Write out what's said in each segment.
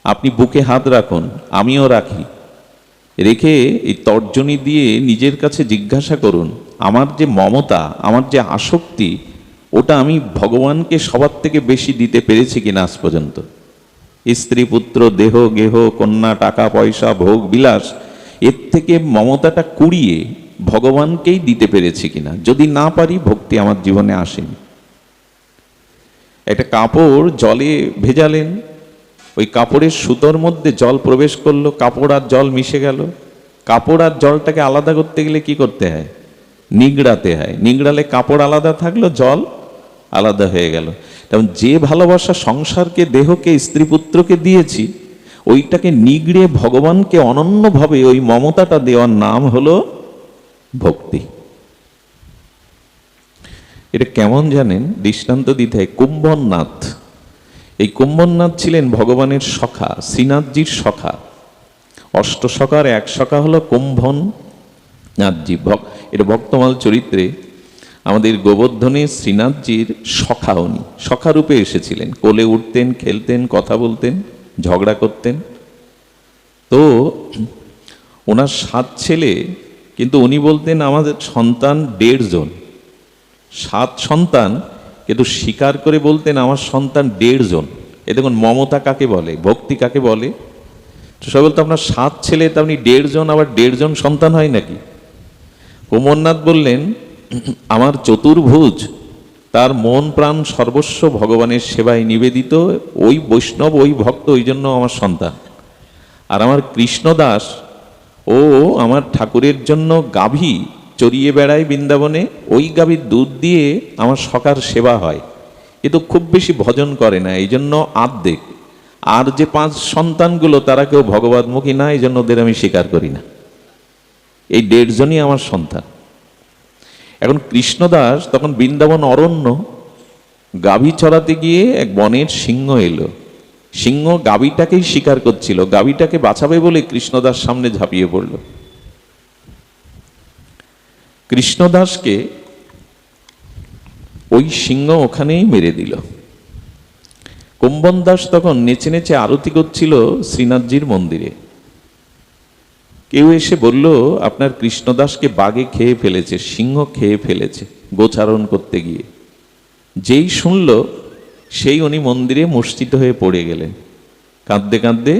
আপনি বুকে হাত রাখুন, আমিও রাখি, রেখে এই তর্জনী দিয়ে নিজের কাছে জিজ্ঞাসা করুন, আমার যে মমতা, আমার যে আসক্তি, ওটা আমি ভগবানকে সবার থেকে বেশি দিতে পেরেছি কিনা আজ পর্যন্ত। স্ত্রী, পুত্র, দেহ, গেহ, কন্যা, টাকা পয়সা, ভোগ বিলাস, এর থেকে মমতাটা কুড়িয়ে ভগবানকেই দিতে পেরেছি কিনা। যদি না পারি, ভক্তি আমার জীবনে আসেনি। একটা কাপড় জলে ভেজালেন, ওই কাপড়ের সুতোর মধ্যে জল প্রবেশ করলো, কাপড় আর জল মিশে গেল। কাপড় আর জলটাকে আলাদা করতে গেলে কি করতে হয়? নিগড়াতে হয়। নিগড়ালে কাপড় আলাদা থাকলো, জল আলাদা হয়ে গেল। তেমন যে ভালোবাসা সংসারকে, দেহকে, স্ত্রী পুত্রকে দিয়েছি, ওইটাকে নিগড়ে ভগবানকে অনন্যভাবে ওই মমতাটা দেওয়ার নাম হলো ভক্তি। এটা কেমন জানেন? দৃষ্টান্ত দিতে হয়। কুম্ভনাথ, এই কুম্ভনাথ ছিলেন ভগবানের সখা, শ্রীনাথজির সখা। অষ্টসখার এক সখা হলো কুম্ভনাথজি। এটা ভক্তমাল চরিত্রে আমাদের গোবর্ধনে শ্রীনাথজির সখা, উনি সখা রূপে এসেছিলেন। কোলে উঠতেন, খেলতেন, কথা বলতেন, ঝগড়া করতেন। তো ওনার 7 ছেলে, কিন্তু উনি বলতেন আমাদের সন্তান 1.5 জন। 7 সন্তান, কিন্তু স্বীকার করে বলতেন আমার সন্তান 1.5 জন। এ দেখুন মমতা কাকে বলে, ভক্তি কাকে বলে। তো সবাই বলতো আপনার 7 ছেলে, তা আপনি 1.5 জন, আবার 1.5 জন সন্তান হয় নাকি? কুম্ভনাথ বললেন আমার চতুর্ভুজ, তার মন প্রাণ সর্বস্ব ভগবানের সেবায় নিবেদিত, ওই বৈষ্ণব, ওই ভক্ত, ওই জন্য আমার সন্তান। আর আমার কৃষ্ণদাস, ও আমার ঠাকুরের জন্য গাভী চড়িয়ে বেড়ায় বৃন্দাবনে, ওই গাভীর দুধ দিয়ে আমার সখার সেবা হয়, কিন্তু খুব বেশি ভজন করে না, এই জন্য আর্ধেক। আর যে 5 সন্তানগুলো, তারা কেউ ভগবতমুখী না, এই জন্য ওদের আমি স্বীকার করি না। এই 1.5 জনই আমার সন্তান। এখন কৃষ্ণদাস তখন বৃন্দাবন অরণ্য, গাভী চড়াতে গিয়ে এক বনের সিংহ এলো। সিংহ গাভীটাকেই শিকার করছিল, গাভীটাকে বাঁচাবে বলে কৃষ্ণদাস সামনে ঝাঁপিয়ে পড়ল। কৃষ্ণদাসকে ওই সিংহ ওখানেই মেরে দিল। কুম্ভনদাস তখন নেচে নেচে আরতি করছিল শ্রীনাথজির মন্দিরে। কেউ এসে বলল আপনার কৃষ্ণদাসকে বাঘে খেয়ে ফেলেছে, সিংহ খেয়ে ফেলেছে গোচারণ করতে গিয়ে। যেই শুনল, সেই উনি মন্দিরে মূর্ছিত হয়ে পড়ে গেলেন, কাঁদতে কাঁদতে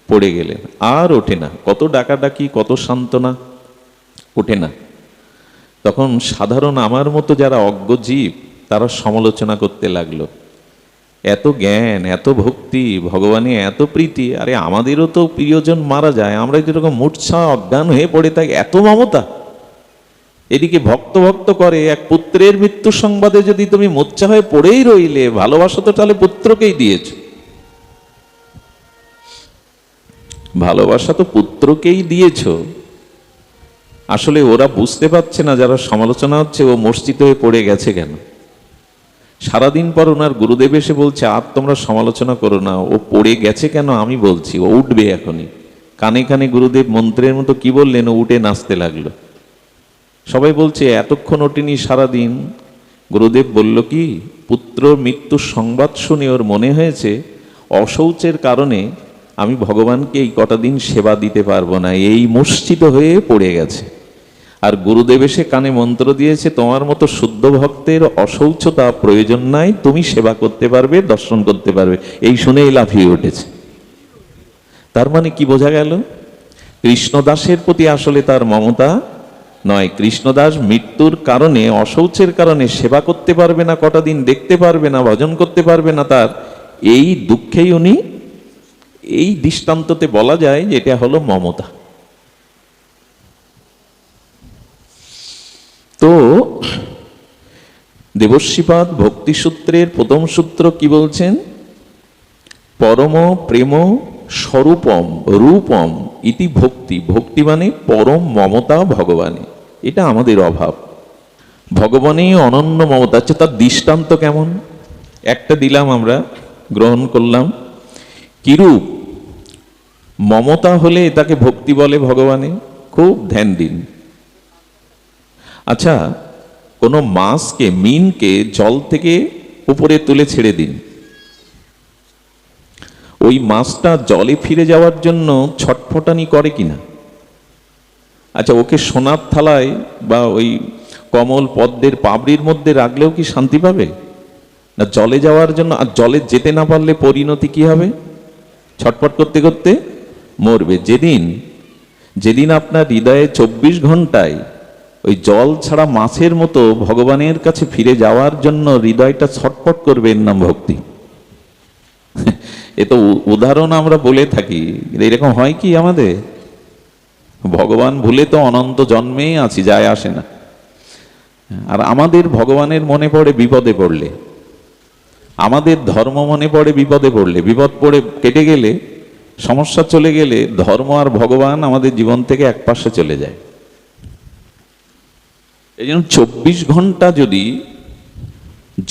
পড়ে গেলেন। আর ওঠে না, কত ডাকাডাকি, কত সান্ত্বনা, ওঠে না। তখন সাধারণ আমার মতো যারা অজ্ঞ জীব, তারা সমালোচনা করতে লাগলো, এত জ্ঞান, এত ভক্তি, ভগবানে এত প্রীতি, আরে আমাদেরও তো প্রিয়জন মারা যায়, আমরা যেরকম মূর্ছা অজ্ঞান হয়ে পড়ে থাকি, এত মমতা। এদিকে ভক্ত ভক্ত করে, এক পুত্রের মৃত্যু সংবাদে যদি তুমি মূর্ছা হয়ে পড়েই রইলে, ভালোবাসা তো তাহলে পুত্রকেই দিয়েছ, ভালোবাসা তো পুত্রকেই দিয়েছ। আসলে ওরা বুঝতে পারছে না, যারা সমালোচনা হচ্ছে, ও মূর্ছিত হয়ে পড়ে গেছে কেন। সারাদিন পর ওনার গুরুদেব এসে বলছে আর তোমরা সমালোচনা করো না, ও পড়ে গেছে কেন আমি বলছি, ও উঠবে এখনই। কানে কানে গুরুদেব মন্ত্রের মতো কি বললেন, ও উঠে নাচতে লাগলো। সবাই বলছে এতক্ষণ ওঠেনি সারাদিন। গুরুদেব বলল কি, পুত্র মৃত্যুর সংবাদ শুনে ওর মনে হয়েছে অশৌচের কারণে আমি ভগবানকে এই কটা দিন সেবা দিতে পারবো না, এই মূর্ছিত হয়ে পড়ে গেছে। আর গুরুদেব এসে কানে মন্ত্র দিয়েছে, তোমার মতো শুদ্ধ ভক্তের অশৌচতা প্রয়োজন নাই, তুমি সেবা করতে পারবে, দর্শন করতে পারবে। এই শুনেই লাফিয়ে উঠেছে। তার মানে কি বোঝা গেল? কৃষ্ণদাসের প্রতি আসলে তার মমতা নয়। কৃষ্ণদাস মৃত্যুর কারণে, অশৌচের কারণে সেবা করতে পারবে না, কটা দিন দেখতে পারবে না, ভজন করতে পারবে না, তার এই দুঃখেই উনি, এই দৃষ্টান্ততে বলা যায় যে এটা হলো মমতা। তো দেবর্ষিপাদ ভক্তিসূত্রের প্রথম সূত্র কি বলছেন? পরম প্রেম স্বরূপম রূপম ইতি ভক্তি। ভক্তি মানে পরম মমতা ভগবানে। এটা আমাদের অভাব। ভগবানে অনন্য মমতা। আচ্ছা, তার দৃষ্টান্ত কেমন? একটা দিলাম, আমরা গ্রহণ করলাম। কিরূপ মমতা হলে তাকে ভক্তি বলে ভগবানে? খুব ধ্যান দিন। আচ্ছা, কোনো মাছকে, মিনকে জল থেকে উপরে তুলে ছেড়ে দিন, ওই মাছটা জলে ফিরে যাওয়ার জন্য ছটফটানি করে কিনা? আচ্ছা, ওকে সোনার থালায় বা ওই কমল পদ্মের পাবড়ির মধ্যে রাখলেও কি শান্তি পাবে? না জলে যাওয়ার জন্য? আর জলে যেতে না পারলে পরিণতি কি হবে? ছটফট করতে করতে মরবে। যেদিন আপনার হৃদয়ে 24 ঘন্টায় ওই জল ছাড়া মাছের মতো ভগবানের কাছে ফিরে যাওয়ার জন্য হৃদয়টা ছটফট করবে, এর নাম ভক্তি। এ তো উদাহরণ আমরা বলে থাকি, এরকম হয় কি আমাদের? ভগবান ভুলে তো অনন্ত জন্মেই আছি, যায় আসে না। আর আমাদের ভগবানের মনে পড়ে বিপদে পড়লে, আমাদের ধর্ম মনে পড়ে বিপদে পড়লে, বিপদ পড়ে কেটে গেলে, সমস্যা চলে গেলে ধর্ম আর ভগবান আমাদের জীবন থেকে একপাশে চলে যায়। এই জন্য 24 ঘন্টা যদি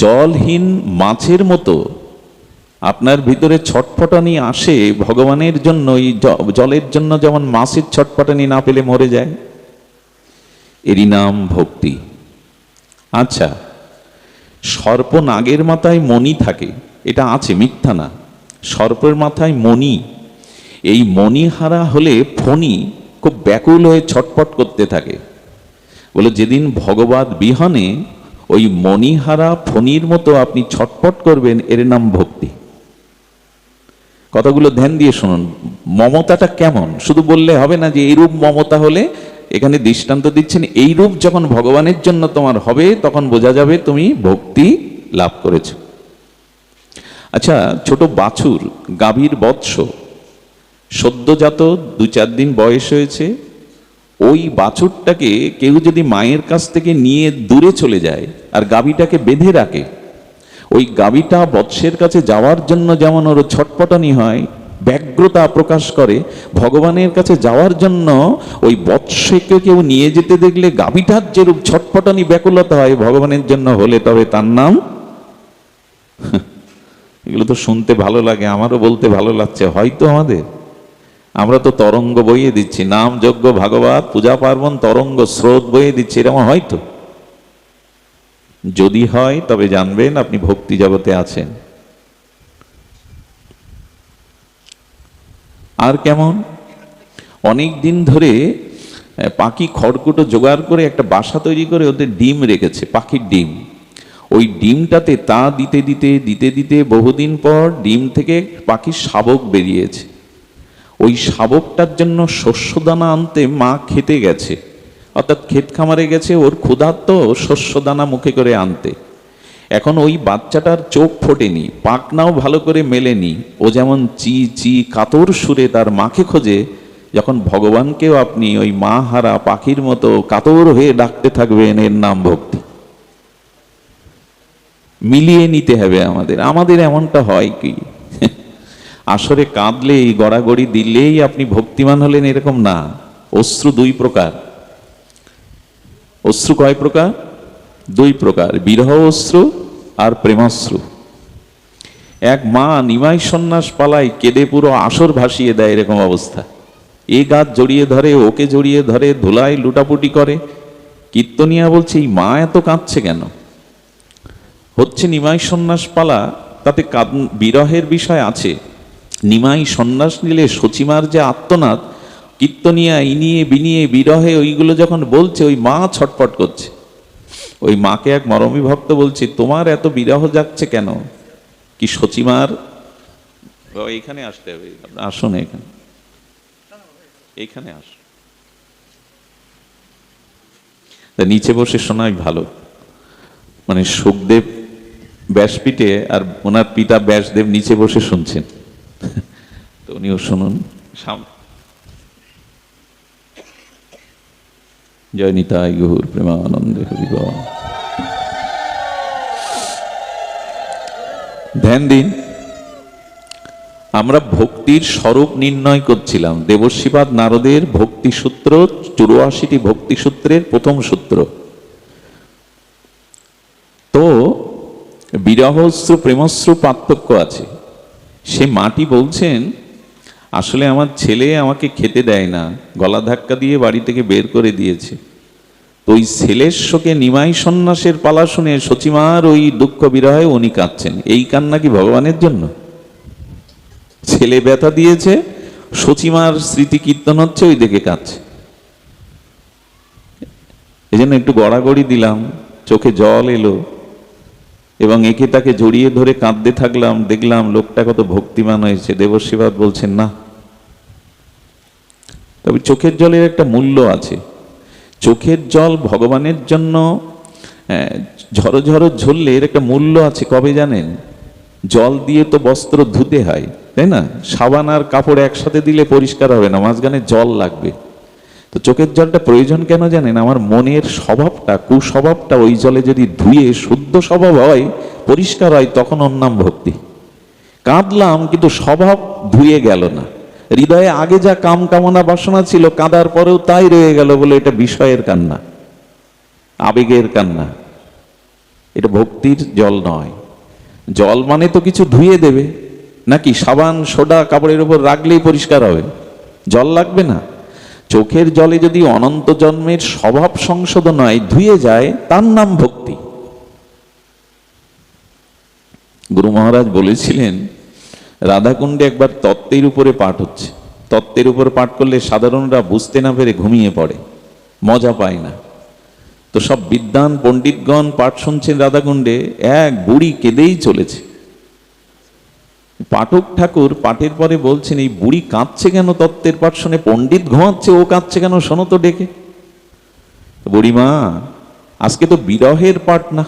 জলহীন মাছের মতো আপনার ভিতরে ছটফটানি আসে ভগবানের জন্য, এই জলের জন্য যেমন মাছের ছটফটানি না পেলে মরে যায়, এরই নাম ভক্তি। আচ্ছা, সর্প নাগের মাথায় মণি থাকে, এটা আছে, মিথ্যা না। সর্পের মাথায় মণি, এই মণিহারা হলে ফণি খুব ব্যাকুল হয়ে ছটফট করতে থাকে। বলে যেদিন ভগবত বিহনে ওই মণিহারা ফণির মতো আপনি ছটফট করবেন, এর নাম ভক্তি। কথাগুলো ধ্যান দিয়ে শুনুন। মমতাটা কেমন শুধু বললে হবে না যে এইরূপ মমতা হলে, এখানে দৃষ্টান্ত দিচ্ছেন এই রূপ যখন ভগবানের জন্য তোমার হবে তখন বোঝা যাবে তুমি ভক্তি লাভ করেছ। আচ্ছা, ছোট বাছুর, গাভীর বৎস, সদ্যজাত 2-4 দিন বয়স হয়েছে, ওই বাছুরটাকে কেউ যদি মায়ের কাছ থেকে নিয়ে দূরে চলে যায় আর গাভীটাকে বেঁধে রাখে, ওই গাভীটা বৎসের কাছে যাওয়ার জন্য যেমন ওর ছটপটানি হয়, ব্যগ্রতা প্রকাশ করে, ভগবানের কাছে যাওয়ার জন্য ওই বৎসকে কেউ নিয়ে যেতে দেখলে গাভীটার যেরূপ ছটপটানি ব্যাকুলতা হয় ভগবানের জন্য হলে তবে তার নাম। এগুলো তো শুনতে ভালো লাগে, আমারও বলতে ভালো লাগছে। হয়তো আমরা তো তরঙ্গ বইয়ে দিচ্ছি, নাম যজ্ঞ ভাগবত পূজা পার্বণ তরঙ্গ স্রোত বইয়ে দিচ্ছি, এরকম হয়তো। যদি হয় তবে জানবেন আপনি ভক্তি জগতে আছেন। আর কেমন, অনেক দিন ধরে পাখি খড়কুটো জোগাড় করে একটা বাসা তৈরি করে ওদের ডিম রেখেছে, পাখির ডিম। ওই ডিমটাতে তা দিতে দিতে দিতে দিতে বহুদিন পর ডিম থেকে পাখির শাবক বেরিয়েছে। ওই শাবকটার জন্য শস্যদানা আনতে মা খেতে গেছে, অর্থাৎ ক্ষেত খামারে গেছে, ওর ক্ষুধার্ত শস্যদানা মুখে করে আনতে। এখন ওই বাচ্চাটার চোখ ফোটেনি, পাখনাও ভালো করে মেলেনি, ও যেমন চি চি কাতর সুরে তার মাকে খোঁজে, যখন ভগবানকেও আপনি ওই মা হারা পাখির মতো কাতর হয়ে ডাকতে থাকবেন, এর নাম ভক্তি। মিলিয়ে নিতে হবে আমাদের এমনটা হয় কি আসরে কাঁদলেই গড়াগড়ি দিলেই আপনি ভক্তিমান হলেন, এরকম না। অশ্রু 2 প্রকার। অশ্রু কয় প্রকার? 2 প্রকার, বিরহ অশ্রু আর প্রেমাশ্রু। এক মা নিমাই সন্ন্যাস পালায় কেঁদে পুরো আসর ভাসিয়ে দেয়, এরকম অবস্থা। এ গাছ জড়িয়ে ধরে, ওকে জড়িয়ে ধরে, ধুলায় লুটাপুটি করে। কীর্তনিয়া বলছে এই মা এত কাঁদছে কেন? হচ্ছে নিমাই সন্ন্যাস পালা, তাতে বিরহের বিষয় আছে। নিমাই সন্ন্যাস নিলে সচিমার যে আত্মনাদ, কীর্তনিয়া ইনিয়ে বিনিয়ে বিরহে ওইগুলো যখন বলছে, ওই মা ছটফট করছে। ওই মাকে এক মরমী ভক্ত বলছে, তোমার এত বিরহ যাচ্ছে কেন? কি সচিমার, এইখানে আসতে হবে, আসুন এইখানে আসুন, নিচে বসে শোনাই ভালো। মানে সুখদেব ব্যাসপীঠে আর ওনার পিতা ব্যাসদেব নিচে বসে শুনছেন, তো উনিও শুনুন। জয় নিতাই গৌর প্রেমানন্দে হরি বল। ধ্যান দিন, আমরা ভক্তির স্বরূপ নির্ণয় করছিলাম। দেবশ্রীপাদ নারদের ভক্তি সূত্র, 84টি ভক্তি সূত্রের প্রথম সূত্র। তো বিরহশ্রু প্রেমশ্রু পার্থক্য আছে। সে মাটি বলছেন, আসলে আমার ছেলে আমাকে খেতে দেয় না, গলা ধাক্কা দিয়ে বাড়ি থেকে বের করে দিয়েছে। তো ওই ছেলের শোকে নিমাই সন্ন্যাসের পালা শুনে সচিমার ওই দুঃখ বিরহে উনি কাঁদছেন। এই কান্না কি ভগবানের জন্য? ছেলে ব্যথা দিয়েছে, সচিমার স্মৃতি কীর্তন হচ্ছে, ওই দেখে কাঁদছে। এই জন্য একটু গড়াগড়ি দিলাম, চোখে জল এলো এবং একে তাকে জড়িয়ে ধরে কাঁদতে থাকলাম। দেখলাম লোকটা কত ভক্তিমান হয়েছে। দেবশ্রীবাদ বলছেন না, তবে চোখের জলের একটা মূল্য আছে। চোখের জল ভগবানের জন্য ঝরো ঝরো ঝরলে এর একটা মূল্য আছে। কবে জানেন? জল দিয়ে তো বস্ত্র ধুতে হয়, তাই না? সাবান আর কাপড় একসাথে দিলে পরিষ্কার হবে না, মাঝখানে জল লাগবে। তো চোখের জলটা প্রয়োজন কেন জানেন? আমার মনের স্বভাবটা, কুস্বভাবটা ওই জলে যদি ধুয়ে শুদ্ধ স্বভাব হয়, পরিষ্কার হয়, তখন ওর নাম ভক্তি। কাঁদলাম কিন্তু স্বভাব ধুয়ে গেল না। হৃদয়ে আগে যা কাম কামনা বাসনা ছিল, কাঁদার পরেও তাই রয়ে গেল বলে এটা বিষয়ের কান্না, আবেগের কান্না। এটা ভক্তির জল নয়। জল মানে তো কিছু ধুয়ে দেবে, নাকি সাবান সোডা কাপড়ের উপর রাখলেই পরিষ্কার হবে? জল লাগবে না। চোখের জলে যদি অনন্ত জন্মের স্বভাব সংশোধন হয়, ধুয়ে যায়, তার নাম ভক্তি। গুরু মহারাজ বলেছিলেন, রাধাকুণ্ডে একবার তত্ত্বের উপরে পাঠ হচ্ছে। তত্ত্বের উপর পাঠ করলে সাধারণরা বুঝতে না পেরে ঘুমিয়ে পড়ে, মজা পায় না। তো সব বিদ্বান পণ্ডিতগণ পাঠ শুনছেন রাধাকুণ্ডে, এক বুড়ি কেঁদেই চলেছে। পাঠক ঠাকুর পাঠের পরে বলছেন, এই বুড়ি কাঁদছে কেন? তত্ত্বের পাঠ শুনে পণ্ডিত ঘুমাচ্ছে, ও কাঁদছে কেন? শোনো তো ডেকে। বুড়িমা, আজকে তো বিরহের পাঠ না,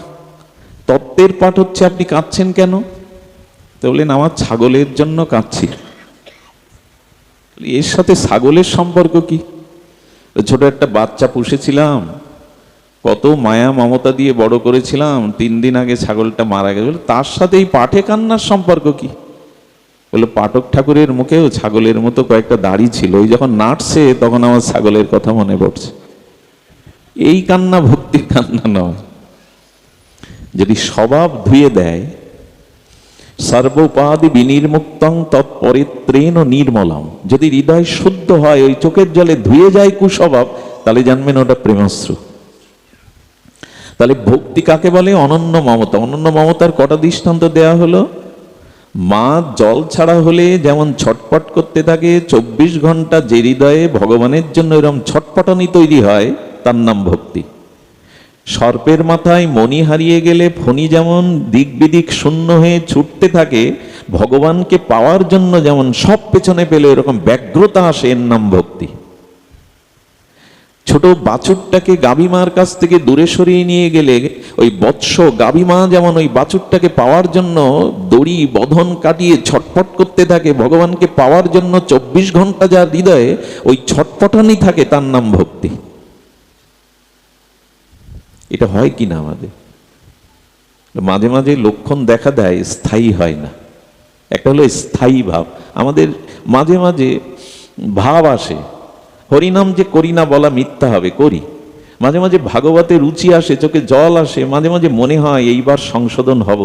তত্ত্বের পাঠ হচ্ছে, আপনি কাঁদছেন কেন? তো বললেন, আমার ছাগলের জন্য কাঁদছি। এর সাথে ছাগলের সম্পর্ক কি? ছোট একটা বাচ্চা পুষেছিলাম, কত মায়া মমতা দিয়ে বড় করেছিলাম, 3 দিন আগে ছাগলটা মারা গেল, তার সাথে এই পাঠে কান্নার সম্পর্ক কি? বলে, পাঠক ঠাকুরের মুখেও ছাগলের মতো কয়েকটা দাড়ি ছিল, ওই যখন নাচছে তখন আমার ছাগলের কথা মনে পড়ছে। এই কান্না ভক্তির কান্না নয়। যদি স্বভাব ধুয়ে দেয়, সর্বোপাধি বিনির্মুক্তং তৎপরিত্রেণ নির্মলম, যদি হৃদয় শুদ্ধ হয়, ওই চোখের জলে ধুয়ে যায় কুস্বভাব, তাহলে জানবেন ওটা প্রেমাশ্রু। তাহলে ভক্তি কাকে বলে? অনন্য মমতা। অনন্য মমতার কটা দৃষ্টান্ত দেয়া হলো? মা জল ছাড়া হলে যেমন ছটপট করতে থাকে, 24 ঘন্টা যে হৃদয়ে ভগবানের জন্য এরকম ছটপটানি তৈরি হয়, তার নাম ভক্তি। সর্পের মাথায় মণি হারিয়ে গেলে ফণি যেমন দিক বিদিক শূন্য হয়ে ছুটতে থাকে, ভগবানকে পাওয়ার জন্য যেমন সব পেছনে পেলে এরকম ব্যগ্রতা আসে, এর নাম ভক্তি। ছোট বাছুরটাকে গাভীমার কাছ থেকে দূরে সরিয়ে নিয়ে গেলে ওই বৎস গাভীমা যেমন ওই বাছুরটাকে পাওয়ার জন্য দড়ি বধন কাটিয়ে ছটফট করতে থাকে, ভগবানকে পাওয়ার জন্য 24 ঘন্টা যার হৃদয়ে ওই ছটফটানি থাকে, তার নাম ভক্তি। এটা হয় কি না আমাদের? মাঝে মাঝে লক্ষণ দেখা দেয়, স্থায়ী হয় না। একটা হলো স্থায়ী ভাব। আমাদের মাঝে মাঝে ভাব আসে, হরিনাম যে করি না বলা মিথ্যা হবে, করি। মাঝে মাঝে ভাগবতে রুচি আসে, চোখে জল আসে, মাঝে মাঝে মনে হয় এইবার সংশোধন হব,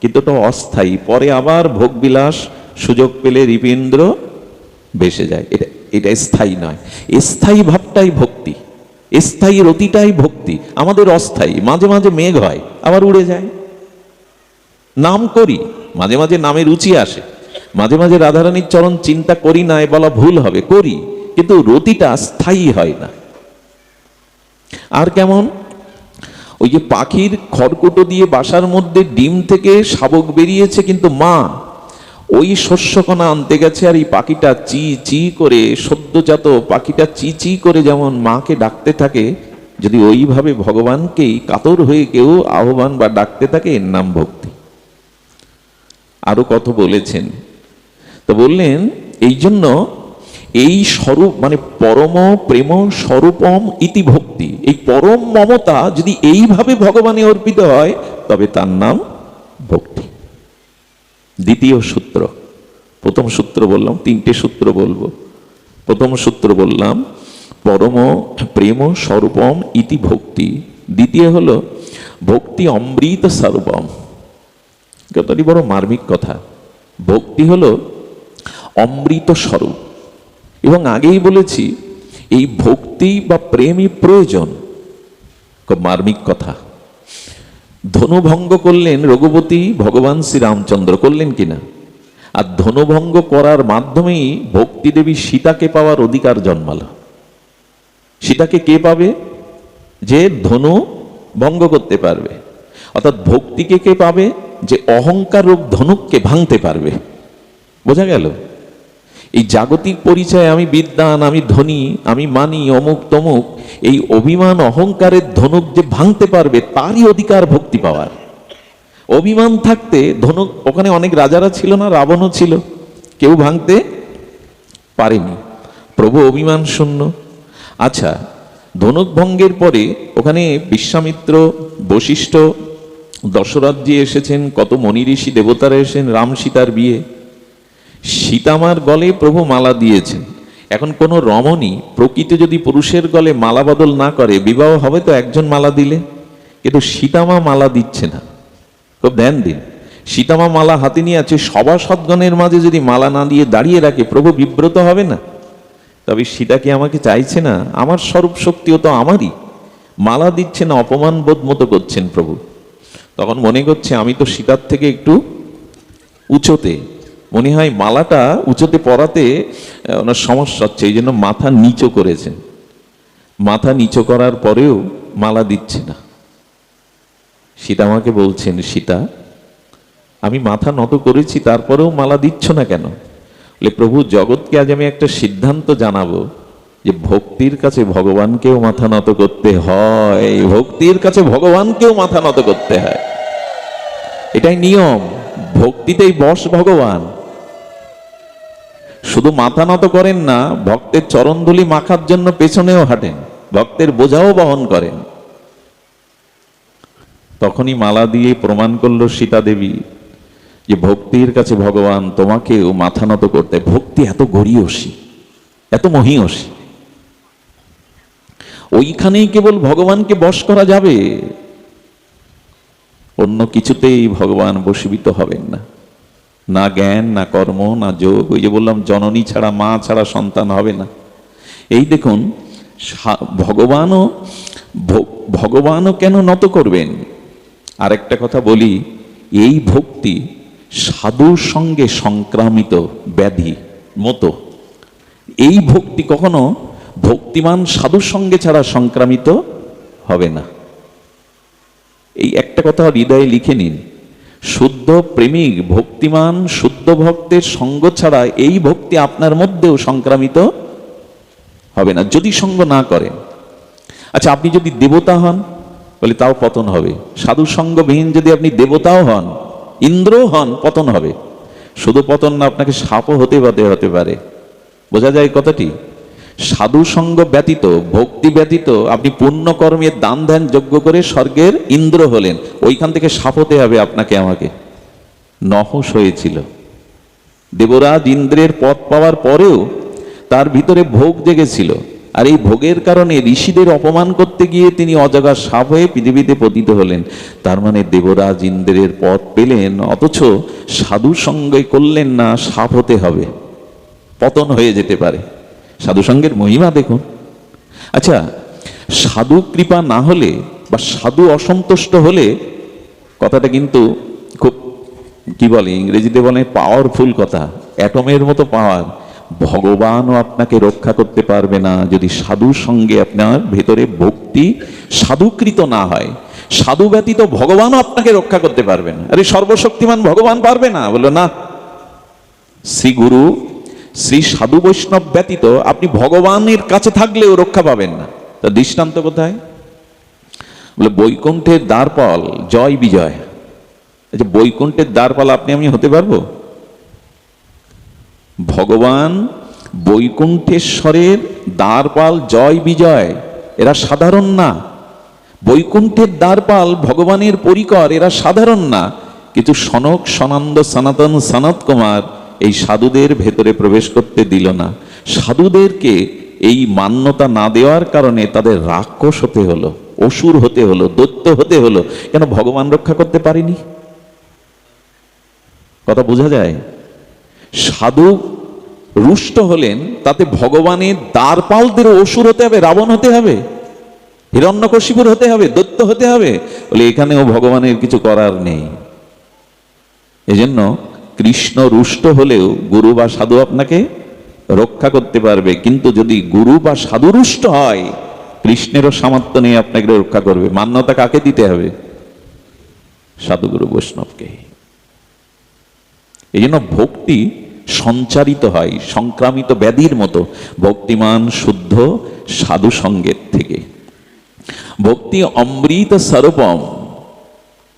কিন্তু এটা অস্থায়ী। পরে আবার ভোগবিলাস সুযোগ পেলে হৃপেন্দ্র ভেসে যায়। এটা স্থায়ী নয়। স্থায়ী ভাবটাই ভক্তি, স্থায়ী রতিটাই ভক্তি। আমাদের অস্থায়ী। মাঝে মাঝে মেঘ হয়, আবার উড়ে যায়। নাম করি, মাঝে মাঝে নামে রুচি আসে, মাঝে মাঝে রাধারানীর চরণ চিন্তা করি না, এ বলা ভুল হবে, করি, কিন্তু রতিটা স্থায়ী হয় না। আর কেমন? ওই যে পাখির খড়কুটো দিয়ে বাসার মধ্যে ডিম থেকে শাবক বেরিয়েছে, কিন্তু মা ওই শস্যকণা আনতে গেছে, আর এই পাখিটা চি চি করে, সদ্যজাত পাখিটা চি চি করে যেমন মাকে ডাকতে থাকে, যদি ওইভাবে ভগবানকেই কাতর হয়ে কেউ আহ্বান বা ডাকতে থাকে, এর নাম ভক্তি। আরো কত বলেছেন। তো বললেন, এই জন্য এই স্বরূপ মানে পরম প্রেম স্বরূপম ইতি ভক্তি, এই পরম মমতা যদি এইভাবে ভগবানে অর্পিত হয়, তবে তার নাম ভক্তি। দ্বিতীয় সূত্র। প্রথম সূত্র বললাম, 3টে সূত্র বলবো। প্রথম সূত্র বললাম পরম প্রেম স্বরূপম ইতি ভক্তি। দ্বিতীয় হলো ভক্তি অমৃত স্বরূপম। কতটি বড় মার্মিক কথা। ভক্তি হলো অমৃত স্বরূপ। এবং আগেই বলেছি, এই ভক্তি বা প্রেমই প্রয়োজন। খুব মার্মিক কথা। ধনুভঙ্গ করলেন রঘুপতি ভগবান শ্রীরামচন্দ্র, করলেন কিনা? আর ধনুভঙ্গ করার মাধ্যমেই ভক্তি দেবী সীতাকে পাওয়ার অধিকার জন্মালো। সীতাকে কে পাবে? যে ধনু ভঙ্গ করতে পারবে। অর্থাৎ ভক্তিকে কে পাবে? যে অহংকার রূপ ধনুককে ভাঙতে পারবে। বোঝা গেল? এই জাগতিক পরিচয়, আমি বিদ্বান, আমি ধনী, আমি মানি, অমুক তমুক, এই অভিমান অহংকারের ধনুক যে ভাঙতে পারবে তারই অধিকার ভক্তি পাওয়ার। অভিমান থাকতে ধনুক, ওখানে অনেক রাজারা ছিল না, রাবণও ছিল, কেউ ভাঙতে পারেনি। প্রভু অভিমান শূন্য। আচ্ছা, ধনুক ভঙ্গের পরে ওখানে বিশ্বামিত্র, বশিষ্ঠ, দশরথজি এসেছেন, কত মনি ঋষি দেবতারা এসেছেন, রাম সীতার বিয়ে। সীতামার গলে প্রভু মালা দিয়েছেন। এখন কোন রমণী প্রকৃতি যদি পুরুষের গলে মালা বদল না করে, বিবাহ হবে তো একজন মালা দিলে, কিন্তু সীতামা মালা দিচ্ছে না। খুব ধ্যান দিন, সীতামা মালা হাতে নিয়ে আছে, সভাসদগণের মাঝে যদি মালা না দিয়ে দাঁড়িয়ে রাখে, প্রভু বিব্রত হবে না? তবে সীতা কি আমাকে চাইছে না? আমার স্বরূপ শক্তিও তো আমারই, মালা দিচ্ছে না, অপমান বোধ মতো করছেন প্রভু। তখন মনে করছে আমি তো সীতার থেকে একটু উঁচুতে, মনে হয় মালাটা উঁচুতে পরাতে ওনার সমস্যা হচ্ছে, এই জন্য মাথা নিচু করেছেন। মাথা নিচু করার পরেও মালা দিচ্ছে না। সীতা আমাকে বলছেন, সীতা আমি মাথা নত করেছি, তারপরেও মালা দিচ্ছ না কেন? বলে, প্রভু জগৎকে আজ আমি একটা সিদ্ধান্ত জানাবো যে ভক্তির কাছে ভগবানকেও মাথা নত করতে হয়, ভক্তির কাছে ভগবানকেও মাথা নত করতে হয়। এটাই নিয়ম, ভক্তিতেই বশ ভগবান। শুধু মাথা নত করেন না, ভক্তের চরণধুলি মাখার জন্য পেছনেও হাঁটেন, ভক্তের বোঝাও বহন করেন। তখনই মালা দিয়ে প্রমাণ করলো সীতা দেবী যে ভক্তির কাছে ভগবান তোমাকেও মাথা নত করতে। ভক্তি এত গরীয়সী, এত মহীয়সী, ওইখানেই কেবল ভগবানকে বশ করা যাবে, অন্য কিছুতেই ভগবান বশীভূত হবেন না। না জ্ঞান, না কর্ম, না যোগ। ওই যে বললাম, জননী ছাড়া, মা ছাড়া সন্তান হবে না। এই দেখুন, ভগবানও কেন নত করবেন? আরেকটা কথা বলি, এই ভক্তি সাধুর সঙ্গে সংক্রামিত ব্যাধি মতো। এই ভক্তি কখনো ভক্তিমান সাধুর সঙ্গে ছাড়া সংক্রামিত হবে না। এই একটা কথা হৃদয়ে লিখে নিন, শুদ্ধ প্রেমিক, ভক্তিমান শুদ্ধ ভক্তের সঙ্গ ছাড়া এই ভক্তি আপনার মধ্যেও সংক্রামিত হবে না, যদি সঙ্গ না করেন। আচ্ছা, আপনি যদি দেবতা হন, বলে তাও পতন হবে। সাধু সঙ্গবিহীন যদি আপনি দেবতাও হন, ইন্দ্র হন, পতন হবে। শুধু পতন না, আপনাকে সাপও হতে পারে। বোঝা যায় কথাটি? সাধু সঙ্গ ব্যতীত, ভক্তি ব্যতীত আপনি পুণ্য কর্মের দান ধ্যান যজ্ঞ করে স্বর্গের ইন্দ্র হলেন, ওইখান থেকে সাপ হতে হবে আপনাকে আমাকে। নহস হয়েছিল, দেবরাজ ইন্দ্রের পদ পাওয়ার পরেও তার ভিতরে ভোগ জেগেছিল, আর এই ভোগের কারণে ঋষিদের অপমান করতে গিয়ে তিনি অজগর সাপ হয়ে পৃথিবীতে পতিত হলেন। তার মানে দেবরাজ ইন্দ্রের পদ পেলেন, অথচ সাধু সঙ্গে করলেন না, সাপ হতে হবে, পতন হয়ে যেতে পারে। সাধু সঙ্গের মহিমা দেখুন। আচ্ছা, সাধু কৃপা না হলে বা সাধু অসন্তুষ্ট হলে, কথাটা কিন্তু খুব কি বলে, ইংরেজিতে বলে পাওয়ারফুল কথা, অ্যাটমের মতো পাওয়ার। ভগবানও আপনাকে রক্ষা করতে পারবে না যদি সাধুর সঙ্গে আপনার ভেতরে ভক্তি সাধুকৃত না হয়। সাধু ব্যতীত ভগবানও আপনাকে রক্ষা করতে পারবে না। আরে সর্বশক্তিমান ভগবান পারবে না? বললো না, শ্রী গুরু, শ্রী সাধু বৈষ্ণব ব্যতীত আপনি ভগবানের কাছে থাকলেও রক্ষা পাবেন না। তা দৃষ্টান্ত কোথায়? বলে বৈকুণ্ঠের দ্বারপাল জয় বিজয়। আচ্ছা, বৈকুণ্ঠের দ্বারপাল আপনি আমি হতে পারবো? ভগবান বৈকুণ্ঠেশ্বরের দ্বারপাল জয় বিজয়, এরা সাধারণ না। বৈকুণ্ঠের দ্বারপাল ভগবানের পরিকর, এরা সাধারণ না। কিন্তু সনক, সনন্দ, সনাতন, সনত কুমার এই সাধুদের ভেতরে প্রবেশ করতে দিল না। সাধুদেরকে এই মান্যতা না দেওয়ার কারণে তাদের রাক্ষস হতে হলো, অসুর হতে হলো, দৈত্য হতে হলো। কেন? ভগবান রক্ষা করতে পারেনি। কথা বোঝা যায়? সাধু রুষ্ট হলেন, তাতে ভগবানের দ্বারপালদের অসুর হতে হবে, রাবণ হতে হবে, হিরণ্যকশিপুর হতে হবে, দৈত্য হতে হবে। বলে এখানেও ভগবানের কিছু করার নেই। এজন্য কৃষ্ণ রুষ্ট হলেও গুরু বা সাধু আপনাকে রক্ষা করতে পারবে, কিন্তু যদি গুরু বা সাধু রুষ্ট হয়, কৃষ্ণেরও সামর্থ্য নেই আপনাকে রক্ষা করবে। মান্যতা কাকে দিতে হবে? সাধুগুরু বৈষ্ণবকে। এই জন্য ভক্তি সঞ্চারিত হয় সংক্রামিত ব্যাধির মতো ভক্তিমান শুদ্ধ সাধু সঙ্গের থেকে। ভক্তি অমৃত স্বরূপম।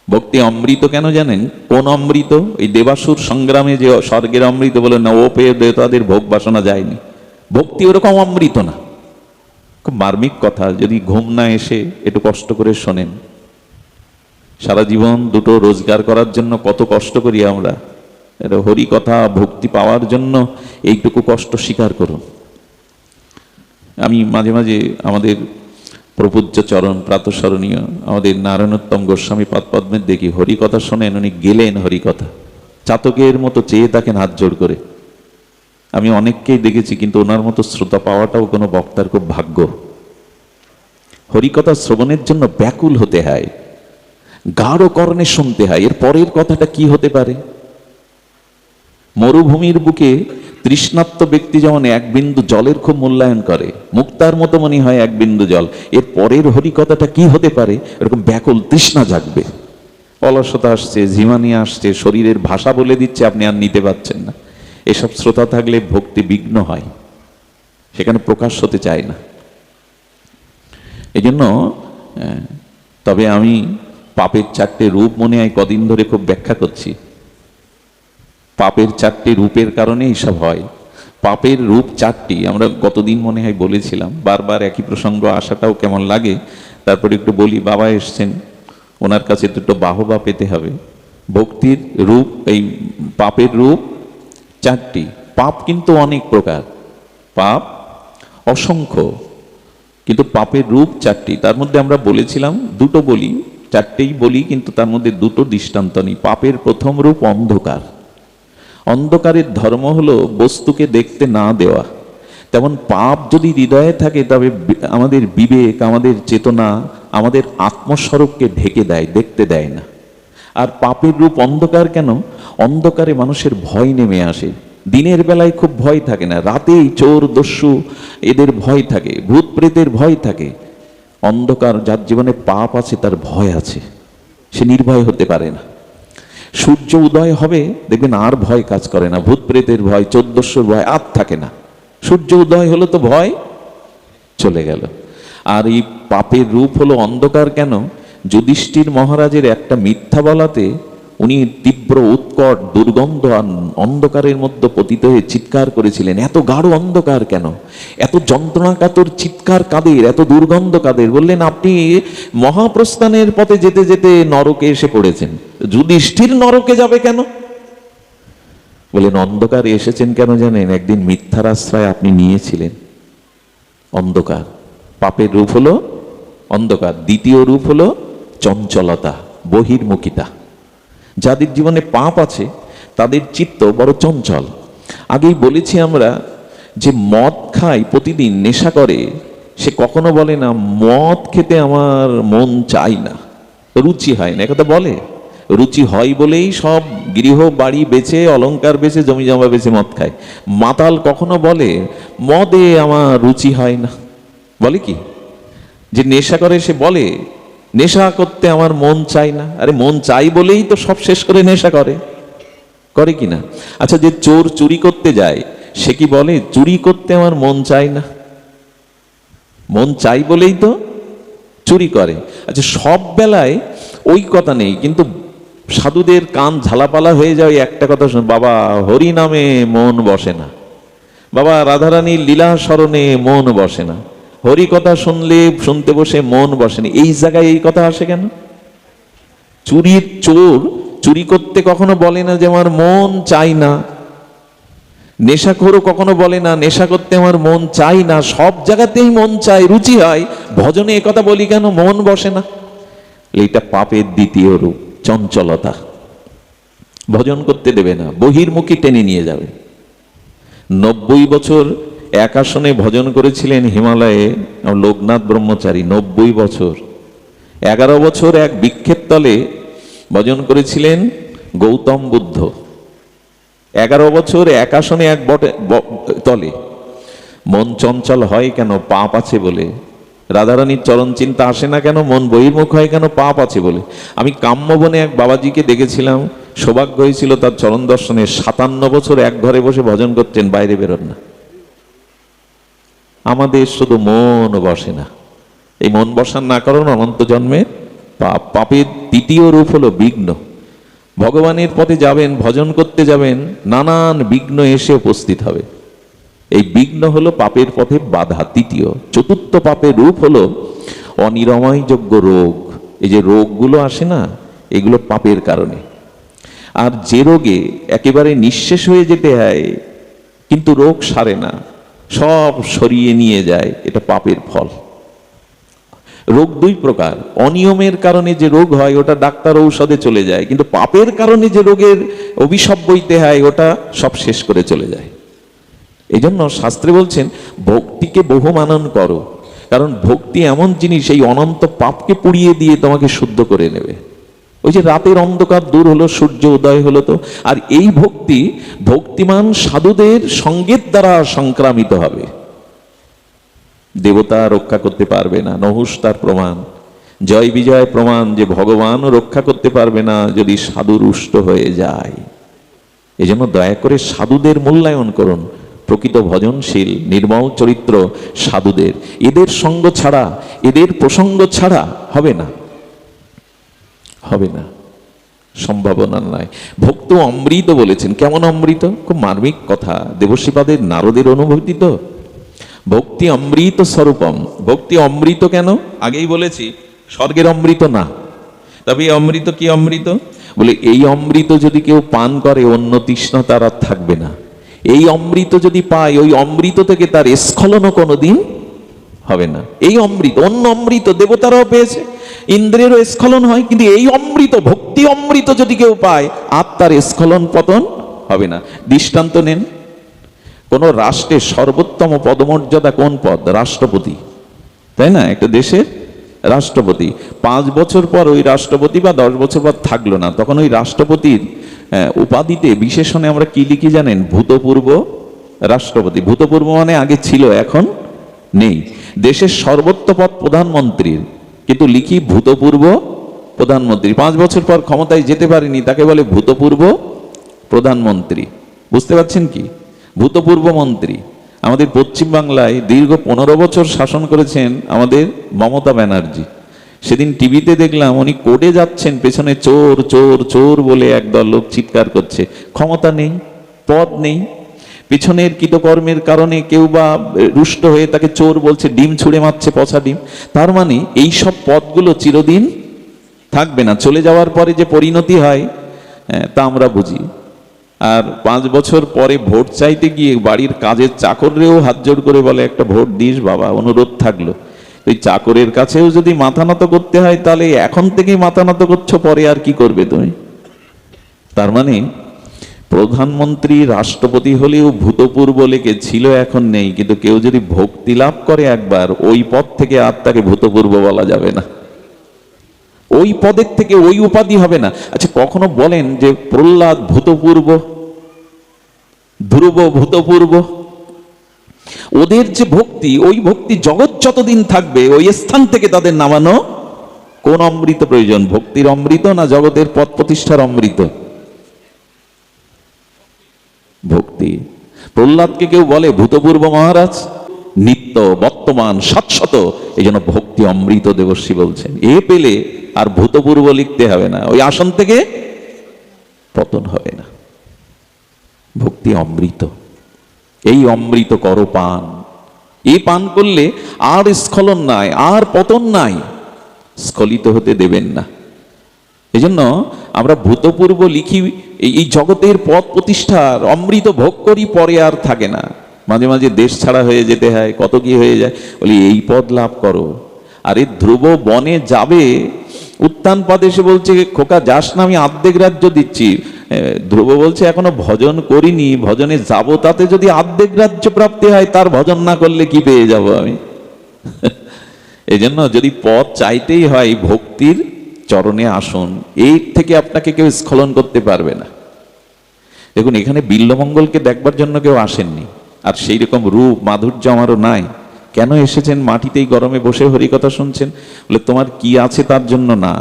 ভক্তি অমৃত কেন জানেন? কোন অমৃত? এই দেবাসুর সংগ্রামে যে স্বর্গের অমৃত বলে না, ও পেয়ে দেবতাদের ভোগ বাসনা যায়নি। ভক্তি ওরকম অমৃত না। খুব মার্মিক কথা, যদি ঘুম না এসে একটু কষ্ট করে শোনেন। সারা জীবন দুটো রোজগার করার জন্য কত কষ্ট করি আমরা, হরি কথা ভক্তি পাওয়ার জন্য এইটুকু কষ্ট স্বীকার করুন। আমি মাঝে মাঝে আমাদের প্রপূজ্য চরণ প্রাতঃস্মরণীয় আমাদের নারায়ণোত্তম গোস্বামী পদ্মের দেখি হরি কথা শোনেন, উনি গেলেন হরি কথা, চাতকের মতো চেয়ে থাকেন হাত জোড় করে। আমি অনেককেই দেখেছি, কিন্তু ওনার মতো শ্রোতা পাওয়াটাও কোনো বক্তার খুব ভাগ্য। হরিকথা শ্রবণের জন্য ব্যাকুল হতে হয়, গাঢ় কর্ণে শুনতে হয়। এর পরের কথাটা কি হতে পারে? মরুভূমির বুকে তৃষ্ণার্ত ব্যক্তি যেমন এক বিন্দু জলের খুব মূল্যায়ন করে, মুক্তার মতো মনে হয় এক বিন্দু জল, এর পরের হরিকথাটা কি হতে পারে? এরকম ব্যাকুল তৃষ্ণা জাগবে। অলসতা আসছে, ঝিমানি আসছে, শরীরের ভাষা বলে দিচ্ছে আপনি আর নিতে পারছেন না। এসব শ্রোতা থাকলে ভক্তি বিঘ্ন হয়, সেখানে প্রকাশ হতে চায় না। এই জন্য তবে আমি পাপের চারটে রূপ মনে হয় কদিন ধরে খুব ব্যাখ্যা করছি। পাপের চারটে রূপের কারণে এইসব হয়। পাপের রূপ চারটি, আমরা গতদিন মনে হয় বলেছিলাম। বারবার একই প্রসঙ্গ আসাটাও কেমন লাগে, তারপরে একটু বলি। বাবা এসছেন, ওনার কাছে দুটো বাহবা পেতে হবে। ভক্তির রূপ, এই পাপের রূপ চারটি। পাপ কিন্তু অনেক প্রকার, পাপ অসংখ্য, কিন্তু পাপের রূপ চারটি। তার মধ্যে আমরা বলেছিলাম দুটো বলি, চারটেই বলি, কিন্তু তার মধ্যে দুটো দৃষ্টান্ত নেই। পাপের প্রথম রূপ অন্ধকার। অন্ধকারের ধর্ম হলো বস্তুকে দেখতে না দেওয়া। তেমন পাপ যদি হৃদয়ে থাকে, তবে আমাদের বিবেক, আমাদের চেতনা, আমাদের আত্মস্বরূপকে ঢেকে দেয়, দেখতে দেয় না। আর পাপের রূপ অন্ধকার কেন? অন্ধকারে মানুষের ভয় নেমে আসে। দিনের বেলায় খুব ভয় থাকে না, রাতেই চোর দস্যু এদের ভয় থাকে, ভূত প্রেতের ভয় থাকে। অন্ধকার, যার জীবনে পাপ আছে তার ভয় আছে, সে নির্ভয় হতে পারে না। সূর্য উদয় হবে, দেখবেন আর ভয় কাজ করে না, ভূত প্রেতের ভয়, চোর দস্যুর ভয় আর থাকে না। সূর্য উদয় হলো তো ভয় চলে গেল। আর এই পাপের রূপ হলো অন্ধকার কেন? যুধিষ্ঠির মহারাজের একটা মিথ্যা বলাতে উনি তীব্র উৎকট দুর্গন্ধ আর অন্ধকারের মধ্যে পতিত হয়ে চিৎকার করেছিলেন। এত গাঢ় অন্ধকার কেন? এত যন্ত্রণাকাতর চিৎকার কাদের? এত দুর্গন্ধ কাদের? বললেন আপনি মহাপ্রস্থানের পথে যেতে যেতে নরকে এসে পড়েছেন। যুধিষ্ঠির নরকে যাবে কেন? বলেন অন্ধকারে এসেছেন কেন জানেন? একদিন মিথ্যার আশ্রয় আপনি নিয়েছিলেন। অন্ধকার, পাপের রূপ হলো অন্ধকার। দ্বিতীয় রূপ হলো চঞ্চলতা, বহির্মুখিতা। যাদের জীবনে পাপ আছে তাদের চিত্ত বড় চঞ্চল। আগেই বলেছি আমরা যে মদ খায়, প্রতিদিন নেশা করে, সে কখনো বলে না মদ খেতে আমার মন চাই না, রুচি হয় না। একথা বলে? রুচি হয় বলেই সব গৃহ বাড়ি বেচে, অলংকার বেচে, জমি জমা বেচে মদ খায়। মাতাল কখনো বলে মদে আমার রুচি হয় না? বলে কি? যে নেশা করে সে বলে নেশা করতে আমার মন চাই না। আরে মন চাই বলেই তো সব শেষ করে নেশা করে, করে কি না? আচ্ছা, যে চোর চুরি করতে যায় সে কি বলে চুরি করতে আমার মন চাই না? মন চাই বলেই তো চুরি করে। আচ্ছা, সব বেলায় ওই কথা নেই, কিন্তু সাধুদের কান ঝালাপালা হয়ে যায় একটা কথা শুনে, বাবা হরি নামে মন বসে না, বাবা রাধারানীর লীলা স্মরণে মন বসে না, হরি কথা শুনলে শুনতে বসে মন বসেনি। এই জায়গায় এই কথা আসে কেন? চুরির চোর চুরি করতে কখনো বলে না যে আমার মন চাই না। নেশাখোরও কখনো বলে না নেশা করতে আমার মন চাই না। সব জায়গাতেই মন চাই, রুচি হয়। ভজনে একথা বলি কেন? মন বসে না। এইটা পাপের দ্বিতীয় রূপ, চঞ্চলতা। ভজন করতে দেবে না, বহির্মুখী টেনে নিয়ে যাবে। 90 বছর এক আসনে ভজন করেছিলেন হিমালয়ে লোকনাথ ব্রহ্মচারী। 90 বছর। 11 বছর এক বৃক্ষের তলে ভজন করেছিলেন গৌতম বুদ্ধ। 11 বছর এক আসনে এক তলে। মন চঞ্চল হয় কেন? পাপ আছে বলে। রাধারানীর চরণ চিন্তা আসে না কেন? মন বহির্মুখ হয় কেন? পাপ আছে বলে। আমি কাম্যবনে এক বাবাজিকে দেখেছিলাম, সৌভাগ্য হয়েছিল তার চরণ দর্শনে। 57 বছর এক ঘরে বসে ভজন করছেন, বাইরে বেরোন না। আমাদের শুধু মন বসে না। এই মন বসার না কারণ অনন্ত জন্মের পাপ। পাপের দ্বিতীয় রূপ হলো বিঘ্ন। ভগবানের পথে যাবেন, ভজন করতে যাবেন, নানান বিঘ্ন এসে উপস্থিত হবে। এই বিঘ্ন হলো পাপের পথে বাধা। তৃতীয়। চতুর্থ পাপের রূপ হলো অনিরাময়যোগ্য রোগ। এই যে রোগগুলো আসে না, এগুলো পাপের কারণে। আর যে রোগে একেবারে নিঃশেষ হয়ে যেতে হয় কিন্তু রোগ সারে না, সব সরিয়ে নিয়ে যায়, এটা পাপের ফল। রোগ দুই প্রকার। অনিয়মের কারণে যে রোগ হয় ওটা ডাক্তার ঔষধে চলে যায়, কিন্তু পাপের কারণে যে রোগের অভিশাপ বইতে হয় ওটা সব শেষ করে চলে যায়। এই জন্য শাস্ত্রে বলছেন ভক্তিকে বহু মানন করো, কারণ ভক্তি এমন জিনিস এই অনন্ত পাপকে পুড়িয়ে দিয়ে তোমাকে শুদ্ধ করে নেবে। ওই যে রাতের অন্ধকার দূর হলো, সূর্য উদয় হলো তো। আর এই ভক্তি ভক্তিমান সাধুদের সঙ্গের দ্বারা সংক্রামিত হবে। দেবতা রক্ষা করতে পারবে না, নহুষ তার প্রমাণ। জয় বিজয় প্রমাণ যে ভগবানও রক্ষা করতে পারবে না যদি সাধু রুষ্ট হয়ে যায়। এই জন্য দয়া করে সাধুদের মূল্যায়ন করুন। প্রকৃত ভজনশীল নির্মল চরিত্র সাধুদের, এদের সঙ্গ ছাড়া, এদের প্রসঙ্গ ছাড়া হবে না, হবে না, সম্ভাবনা নাই। ভক্ত অমৃত বলেছেন। কেমন অমৃত? খুব মার্মিক কথা। দেবশ্রীপাদের নারদের অনুভূতি তো। ভক্তি অমৃত স্বরূপম। ভক্তি অমৃত কেন? আগেই বলেছি, স্বর্গের অমৃত না। তবে অমৃত কি অমৃত? বলে এই অমৃত যদি কেউ পান করে অন্য তৃষ্ণা তার আর থাকবে না। এই অমৃত যদি পায়, ওই অমৃত থেকে তার স্খলনও কোনোদিন হবে না। এই অমৃত, অন্য অমৃত দেবতারাও পেয়েছে, ইন্দ্রেরও স্খলন হয়, কিন্তু এই অমৃত, ভক্তি অমৃত যদি কেউ পায় আর তার স্খলন পতন হবে না। দৃষ্টান্ত নেন, কোন রাষ্ট্রের সর্বোত্তম পদমর্যাদা কোন পদ? রাষ্ট্রপতি, তাই না? একটা দেশের রাষ্ট্রপতি। 5 বছর পর ওই রাষ্ট্রপতি বা 10 বছর পর থাকলো না, তখন ওই রাষ্ট্রপতির উপাধিতে বিশেষণে আমরা কি লিখি জানেন? ভূতপূর্ব রাষ্ট্রপতি। ভূতপূর্ব মানে আগে ছিল, এখন নেই। দেশের সর্বোচ্চ পদ প্রধানমন্ত্রীর, কিন্তু লিখি ভূতপূর্ব প্রধানমন্ত্রী। 5 বছর পর ক্ষমতায় যেতে পারেনি, তাকে বলে ভূতপূর্ব প্রধানমন্ত্রী। বুঝতে পারছেন কি? ভূতপূর্ব মন্ত্রী। আমাদের পশ্চিম বাংলায় দীর্ঘ 15 বছর শাসন করেছেন আমাদের মমতা ব্যানার্জি। সেদিন টিভিতে দেখলাম উনি কোর্টে যাচ্ছেন, পেছনে চোর চোর চোর বলে একদল লোক চিৎকার করছে। ক্ষমতা নেই, পদ নেই, পিছনের কৃতকর্মের কারণে কেউ বা রুষ্ট হয়ে তাকে চোর বলছে, ডিম ছুঁড়ে মারছে, পচা ডিম। তার মানে এই সব পদগুলো চিরদিন থাকবে না, চলে যাওয়ার পরে যে পরিণতি হয় তা আমরা বুঝি। আর 5 বছর পরে ভোট চাইতে গিয়ে বাড়ির কাজের চাকররেও হাত জোড় করে বলে, একটা ভোট দিস বাবা, অনুরোধ থাকলো। এই চাকরের কাছেও যদি মাথা নত করতে হয়, তাহলে এখন থেকেই মাথা নত করছো, পরে আর কি করবে তুমি? তার মানে প্রধানমন্ত্রী রাষ্ট্রপতি হলেও ভূতপূর্ব লেগে ছিল, এখন নেই। কিন্তু কেউ যদি ভক্তি লাভ করে একবার, ওই পদ থেকে আর তাকে ভূতপূর্ব বলা যাবে না, ওই পদের থেকে ওই উপাধি হবে না। আচ্ছা, কখনো বলেন যে প্রহ্লাদ ভূতপূর্ব, ধ্রুব ভূতপূর্ব? ওদের যে ভক্তি, ওই ভক্তি জগৎ যতদিন থাকবে ওই স্থান থেকে তাদের নামানো কোন অমৃত প্রয়োজন? ভক্তির অমৃত না জগতের পদ প্রতিষ্ঠার অমৃত? ভক্তি। প্রহ্লাদকে কেউ বলে ভূতপূর্ব মহারাজ, নিত্য বর্তমান শাশ্বত। এই জন্য ভক্তি অমৃত দেবশ্রী বলছেন। এ পেলে আর ভূতপূর্ব লিখতে হবে না, ওই আসন থেকে পতন হবে না। ভক্তি অমৃত। এই অমৃত করো পান। এই পান করলে আর স্খলন নাই, আর পতন নাই, স্খলিত হতে দেবেন না। এই জন্য আমরা ভূতপূর্ব লিখি, এই জগতের পদ প্রতিষ্ঠার অমৃত ভোগ করি, পরে আর থাকে না। মাঝে মাঝে দেশ ছাড়া হয়ে যেতে হয়, কত কি হয়ে যায়, বলি এই পদ লাভ করো। আরে ধ্রুব বনে যাবে, উত্তানপাদ এসে বলছে, খোকা যাস না, আমি অর্ধেক রাজ্য দিচ্ছি। ধ্রুব বলছে এখনো ভজন করিনি, ভজনে যাব, তাতে যদি অর্ধেক রাজ্য প্রাপ্তি হয়, তার ভজন না করলে কি পেয়ে যাব আমি? এই জন্য যদি পদ চাইতেই হয়, ভক্তির চরণে আসুন। এর থেকে আপনাকে কেউ স্খলন করতে পারবে না। দেখুন, এখানে বিল্বমঙ্গলকে দেখবার জন্য কেউ আসেননি, আর সেই রকম রূপ মাধুর্য আমারও নাই। কেন এসেছেন? মাটিতেই গরমে বসে হরিকথা শুনছেন। বলে তোমার কি আছে তার জন্য না,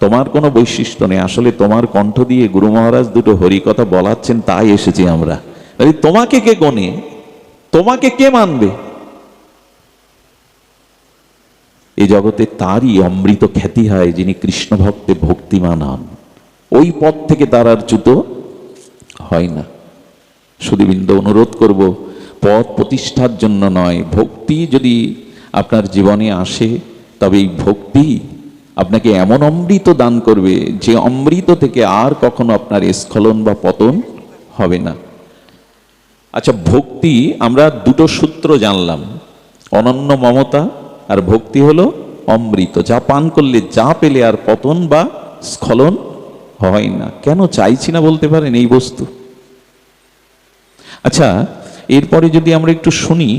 তোমার কোনো বৈশিষ্ট্য নেই, আসলে তোমার কণ্ঠ দিয়ে গুরু মহারাজ দুটো হরিকথা বলাচ্ছেন, তাই এসেছি আমরা। তোমাকে কে গনে, তোমাকে কে মানবে? এই জগতে তারই অমৃত খ্যাতি হয় যিনি কৃষ্ণ ভক্তে ভক্তিমান হন। ওই পথ থেকে তার আর চ্যুত হয় না। সুধীবৃন্দ, অনুরোধ করব, পথ প্রতিষ্ঠার জন্য নয়, ভক্তি যদি আপনার জীবনে আসে তবে এই ভক্তি আপনাকে এমন অমৃত দান করবে যে অমৃত থেকে আর কখনো আপনার স্খলন বা পতন হবে না। আচ্ছা, ভক্তি আমরা দুটো সূত্র জানলাম, অনন্য মমতা, আর ভক্তি হলো অমৃত, যা পান করলে যা পেলে আর পতন বা স্খলন হয় না। কেন চাইছি না বলতে পারেন এই বস্তু? আচ্ছা, এরপরে যদি আমরা একটু শুনি,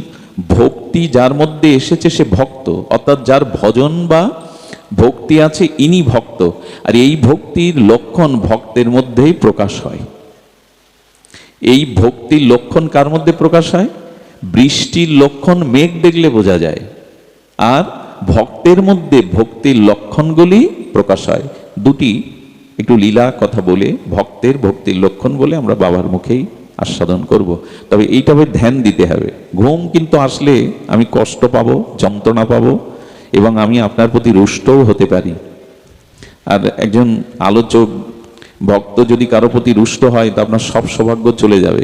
ভক্তি যার মধ্যে এসেছে সে ভক্ত, অর্থাৎ যার ভজন বা ভক্তি আছে ইনি ভক্ত। আর এই ভক্তির লক্ষণ ভক্তের মধ্যেই প্রকাশ হয়। এই ভক্তির লক্ষণ কার মধ্যে প্রকাশ হয়? বৃষ্টির লক্ষণ মেঘ দেখলে বোঝা যায়, আর ভক্তের মধ্যে ভক্তির লক্ষণগুলি প্রকাশ হয়। দুটি একটু লীলা কথা বলে ভক্তের ভক্তির লক্ষণ বলে আমরা বাবার মুখেই আস্বাদন করব। তবে এইটাবে ধ্যান দিতে হবে। ঘুম কিন্তু আসলে আমি কষ্ট পাবো, যন্ত্রণা পাবো, এবং আমি আপনার প্রতি রুষ্টও হতে পারি। আর একজন আলোচক ভক্ত যদি কারো প্রতি রুষ্ট হয় তো আপনার সব সৌভাগ্য চলে যাবে।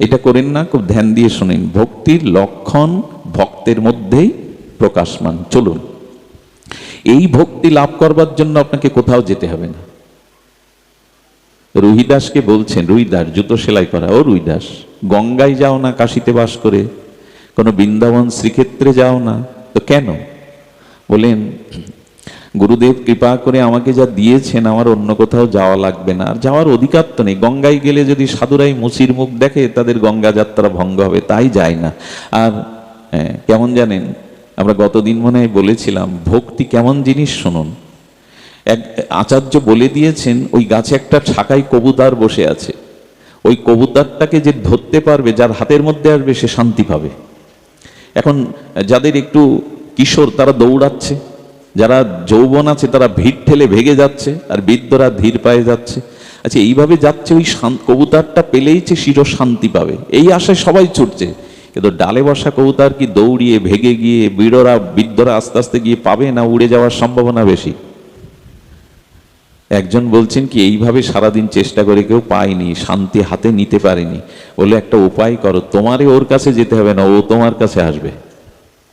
এটা করেন না, খুব ধ্যান দিয়ে শোনেন। ভক্তির লক্ষণ ভক্তের মধ্যেই প্রকাশমান। চলুন, এই ভক্তি লাভ করবার জন্য আপনাকে কোথাও যেতে হবে না। রুহিদাসকে বলছেন, রুহিদাস জুতো সেলাই করা, ও রুহিদাস, গঙ্গায় যাও না কাশিতে বাস করে, কোনো বৃন্দাবন শ্রীক্ষেত্রে যাও না, তো কেন? বলেন, গুরুদেব কৃপা করে আমাকে যা দিয়েছেন আমার অন্য কোথাও যাওয়া লাগবে না, আর যাওয়ার অধিকার তো নেই। গঙ্গায় গেলে যদি সাধুরাই মুচির মুখ দেখে তাদের গঙ্গা যাত্রা ভঙ্গ হবে, তাই যায় না। আর কেমন জানেন, আমরা গতদিন মনে হয় বলেছিলাম, ভক্তি কেমন জিনিস শুনুন। এক আচার্য বলে দিয়েছেন, ওই গাছে একটা ছাকাই কবুতর বসে আছে, ওই কবুতরটাকে যে ধরতে পারবে, যার হাতের মধ্যে আসবে, সে শান্তি পাবে। এখন যাদের একটু কিশোর তারা দৌড়াচ্ছে, যারা যৌবন আছে তারা ভিড় ঠেলে ভেগে যাচ্ছে, আর বৃদ্ধরা ধীর পায়ে যাচ্ছে। আচ্ছা, এইভাবে যাচ্ছে, ওই কবুতরটা পেলেই সে চির শান্তি পাবে, এই আশায় সবাই ছুটছে। কিন্তু ডালে বসা কবুতর কি দৌড়িয়ে ভেগে গিয়ে বৃদ্ধরা আস্তে আস্তে গিয়ে পাবে, না উড়ে যাওয়ার সম্ভাবনা বেশি? একজন বলছেন কি, এইভাবে সারাদিন চেষ্টা করে কেউ পায়নি, শান্তি হাতে নিতে পারেনি। বলে একটা উপায় করো, তোমারই ওর কাছে যেতে হবে না, ও তোমার কাছে আসবে।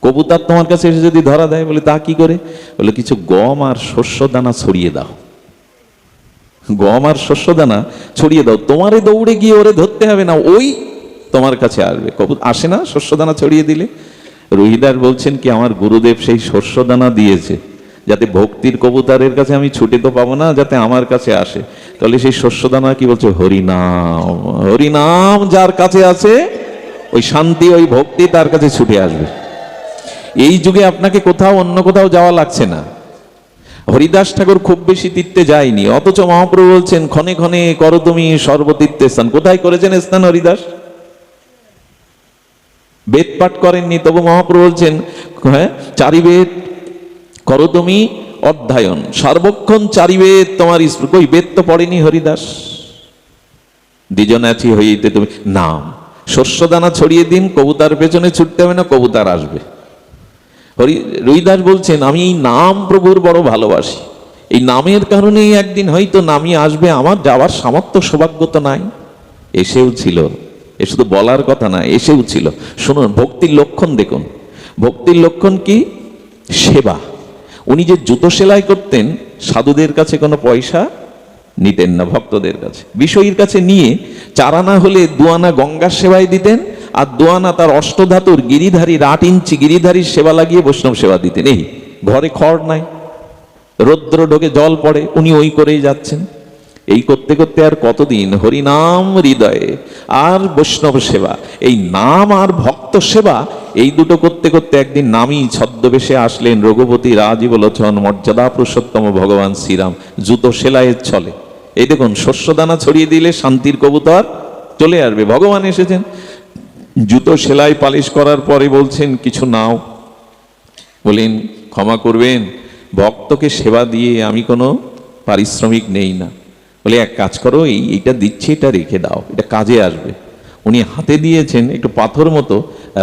কবুতর তোমার কাছে এসে যদি ধরা দেয়, বলে তা কি করে? বলে কিছু গম আর শস্য দানা ছড়িয়ে দাও, গম আর শস্য দানা ছড়িয়ে দাও, তোমারে দৌড়ে গিয়ে ওরে ধরতে হবে না, ওই তোমার কাছে আসবে। কবুতর আসে না শস্য দানা ছড়িয়ে দিলে? রুহিদাস বলছেন কি, আমার গুরুদেব সেই শস্য দানা দিয়েছে যাতে ভক্তির কবুতরের কাছে আমি ছুটে তো পাবো না, যাতে আমার কাছে আসে। তাহলে সেই শস্য দানা কি বলছে? হরিনাম। হরিনাম যার কাছে আছে, ওই শান্তি, ওই ভক্তি তার কাছে ছুটে আসবে। এই যুগে আপনাকে কোথাও অন্য কোথাও যাওয়া লাগছে না। হরিদাস ঠাকুর খুব বেশি তীর্থে যায়নি, অথচ মহাপ্রভু বলছেন, ক্ষণে ক্ষণে করো তুমি সর্বতীর্থে স্নান। কোথায় করেছেন স্নান হরিদাস? বেদ পাঠ করেননি, তবু মহাপ্রভু বলছেন, হ্যাঁ, চারি বেদ করো তুমি অধ্যয়ন, সর্বক্ষণ চারি বেদ তোমার। কই বেদ তো পড়েনি হরিদাস। দ্বিজন আছি হইতে তুমি নাম, শস্য দানা ছড়িয়ে দিন, কবুতার পেছনে ছুটতে হবে না, কবুতার আসবে। রুহিদাস বলছেন, আমি এই নাম প্রভুর বড় ভালোবাসি, এই নামের কারণেই একদিন হয়তো নামিয়ে আসবে। আমার যাওয়ার সামর্থ্য সৌভাগ্য তো নাই, এসেও ছিল। এ শুধু বলার কথা না, এসেও ছিল। শুনুন, ভক্তির লক্ষণ দেখুন। ভক্তির লক্ষণ কি? সেবা। উনি যে জুতো সেলাই করতেন, সাধুদের কাছে কোনো পয়সা নিতেন না, ভক্তদের কাছে, বিষয়ীর কাছে নিয়ে 4 আনা হলে 2 আনা গঙ্গার সেবায় দিতেন, আর 2 আনা তার অষ্টধাতুর গিরিধারীর 8 ইঞ্চি গিরিধারীর সেবা লাগিয়ে বৈষ্ণব সেবা দিতেন। এই ঘরে খড় নাই, রৌদ্র ঢোকে, জল পড়ে, উনি ওই করেই যাচ্ছেন। এই করতে করতে আর কতদিন হরিনাম হৃদয়ে আর বৈষ্ণব সেবা, এই নাম আর ভক্ত সেবা, এই দুটো করতে করতে একদিন নামই ছদ্মবেশে আসলেন রঘুপতি রাজীব লোচন মর্যাদা পুরুষোত্তম ভগবান শ্রীরাম, জুতো সেলাইয়ের ছলে। এই দেখুন, শস্য দানা ছড়িয়ে দিলে শান্তির কবুতর চলে আসবে। ভগবান এসেছেন, জুতো সেলাই পালিশ করার পরে বলছেন কিছু নাও, বলেন ক্ষমা করবেন, ভক্তকে সেবা দিয়ে আমি কোনো পারিশ্রমিক নেই না। বলে এক কাজ করো, এইটা দিচ্ছি, এটা রেখে দাও, এটা কাজে আসবে। উনি হাতে দিয়েছেন একটু পাথর মতো,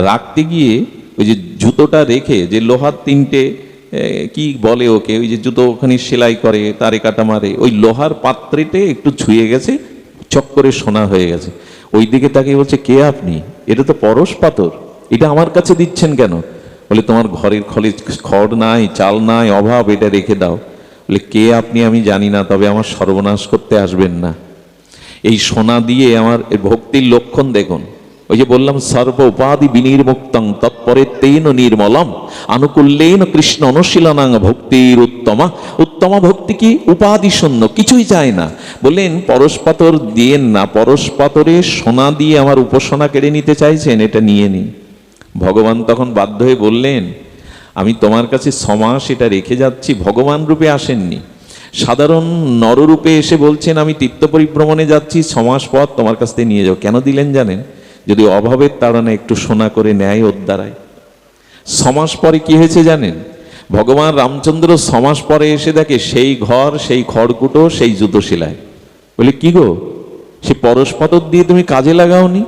রাখতে গিয়ে ওই যে জুতোটা রেখে, যে লোহার তিনটে কি বলে ওকে, ওই যে জুতো ওখানে সেলাই করে তারে কাটা মারে, ওই লোহার পাত্রেতে একটু ছুঁয়ে গেছে, চক করে সোনা হয়ে গেছে। ওই দিকে তাকে বলছে, কে আপনি? এটা তো পরশ পাথর, এটা আমার কাছে দিচ্ছেন কেন? বলে তোমার ঘরের খড় নাই, চাল নাই, অভাব, এটা রেখে দাও। বলে কে আপনি আমি জানি না, তবে আমার সর্বনাশ করতে আসবেন না। এই সোনা দিয়ে আমার ভক্তির লক্ষণ দেখুন। ওই যে বললাম, সর্ব উপাধি বিনির্মুক্তং তৎপরে তেন নির্মলম আনুকূল্যেন কৃষ্ণ অনুশীলনাং ভক্তির উত্তমা। উত্তমা ভক্তি কি? উপাধি শূন্য, কিছুই চায় না। বললেন পরশ পাথর দিয়েন না, পরশ পাথরে সোনা দিয়ে আমার উপাসনা কেড়ে নিতে চাইছেন, এটা নিয়ে নিন। ভগবান তখন বাধ্য হয়ে বললেন, আমি তোমার কাছে 6 মাস এটা রেখে যাচ্ছি। ভগবান রূপে আসেননি, সাধারণ নররূপে এসে বলছেন আমি তীর্থ পরিভ্রমণে যাচ্ছি, 6 মাস পর তোমার কাছ থেকে নিয়ে যাও। কেন দিলেন জানেন? যদি অভাবের তাড়না একটু সোনা করে নেয় ওর দ্বারায়। 6 মাস পরে কি হয়েছে জানেন? ভগবান রামচন্দ্র 6 মাস পরে এসে দেখে সেই ঘর, সেই খড়কুটো, সেই জুতো সেলাই। বলে কি গো, সে পরশ পাথর দিয়ে তুমি কাজে লাগাওনি?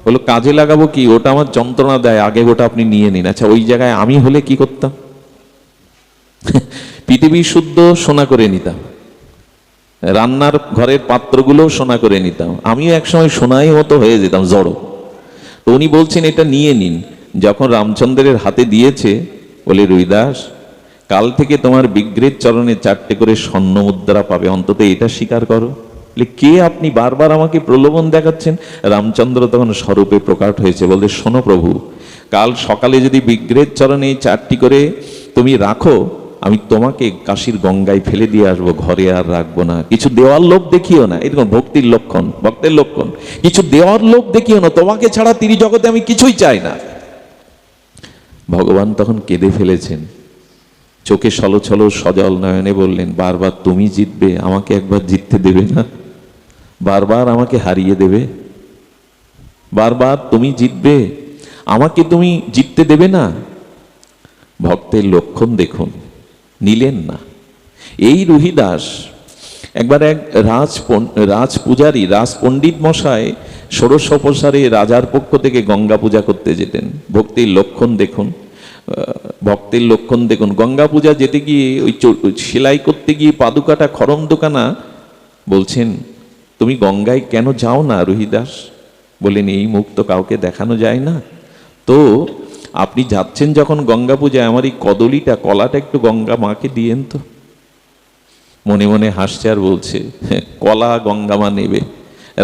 বলো কাজে লাগাবো কি, ওটা আমার যন্ত্রণা দেয়, আগে ওটা আপনি নিয়ে নিন। আচ্ছা ওই জায়গায় আমি হলে কি করতাম? পৃথিবী শুদ্ধ সোনা করে নিতাম, রান্নার ঘরের পাত্রগুলো সোনা করে নিতাম, আমিও একসময় সোনাই মতো হয়ে যেতাম, জড়ো। তো উনি বলছেন এটা নিয়ে নিন। যখন রামচন্দ্রের হাতে দিয়েছে, বলে রুইদাস, কাল থেকে তোমার বিগ্রহের চরণে 4টে করে স্বর্ণ মুদ্রা পাবে, অন্তত এটা স্বীকার করো। কে আপনি? বারবার আমাকে প্রলোভন দেখাচ্ছেন। রামচন্দ্র তখন স্বরূপে প্রকাট হয়েছে, বলতে শোনো প্রভু, কাল সকালে যদি বিগ্রহের চরণে 4টি করে তুমি রাখো, আমি তোমাকে কাশীর গঙ্গায় ফেলে দিয়ে আসবো, ঘরে আর রাখবো না। কিছু দেওয়ার লোভ দেখিও না, এরকম ভক্তির লক্ষণ, ভক্তের লক্ষণ। কিছু দেওয়ার লোভ দেখিও না, তোমাকে ছাড়া ত্রিজগতে আমি কিছুই চাই না। ভগবান তখন কেঁদে ফেলেছেন, চোখে ছলছল সজল নয়নে বললেন, বারবার তুমি জিতবে, আমাকে একবার জিততে দেবে না? বারবার আমাকে হারিয়ে দেবে? বারবার তুমি জিতবে, আমাকে তুমি জিততে দেবে না? ভক্তের লক্ষণ দেখুন, নিলেন না। এই রুহিদাস একবার এক রাজ পূজারী, রাজ পণ্ডিত মশাই ষোড়শোপসারে রাজার পক্ষ থেকে গঙ্গা পূজা করতে যেতেন। ভক্তির লক্ষণ দেখুন, ভক্তের লক্ষণ দেখুন। গঙ্গা পূজা যেতে গিয়ে ওই সেলাই করতে গিয়ে পাদুকাটা খরম দোকানা বলছেন, তুমি গঙ্গায় কেন যাও না রুহিদাস? বলেন এই মুখ তো কাউকে দেখানো যায় না। তো আপনি যাচ্ছেন যখন গঙ্গা পূজায়, আমার এই কদলিটা, কলাটা একটু গঙ্গা মাকে দিয়েন তো। মনে মনে হাসছে আর বলছে, কলা গঙ্গা মা নেবে?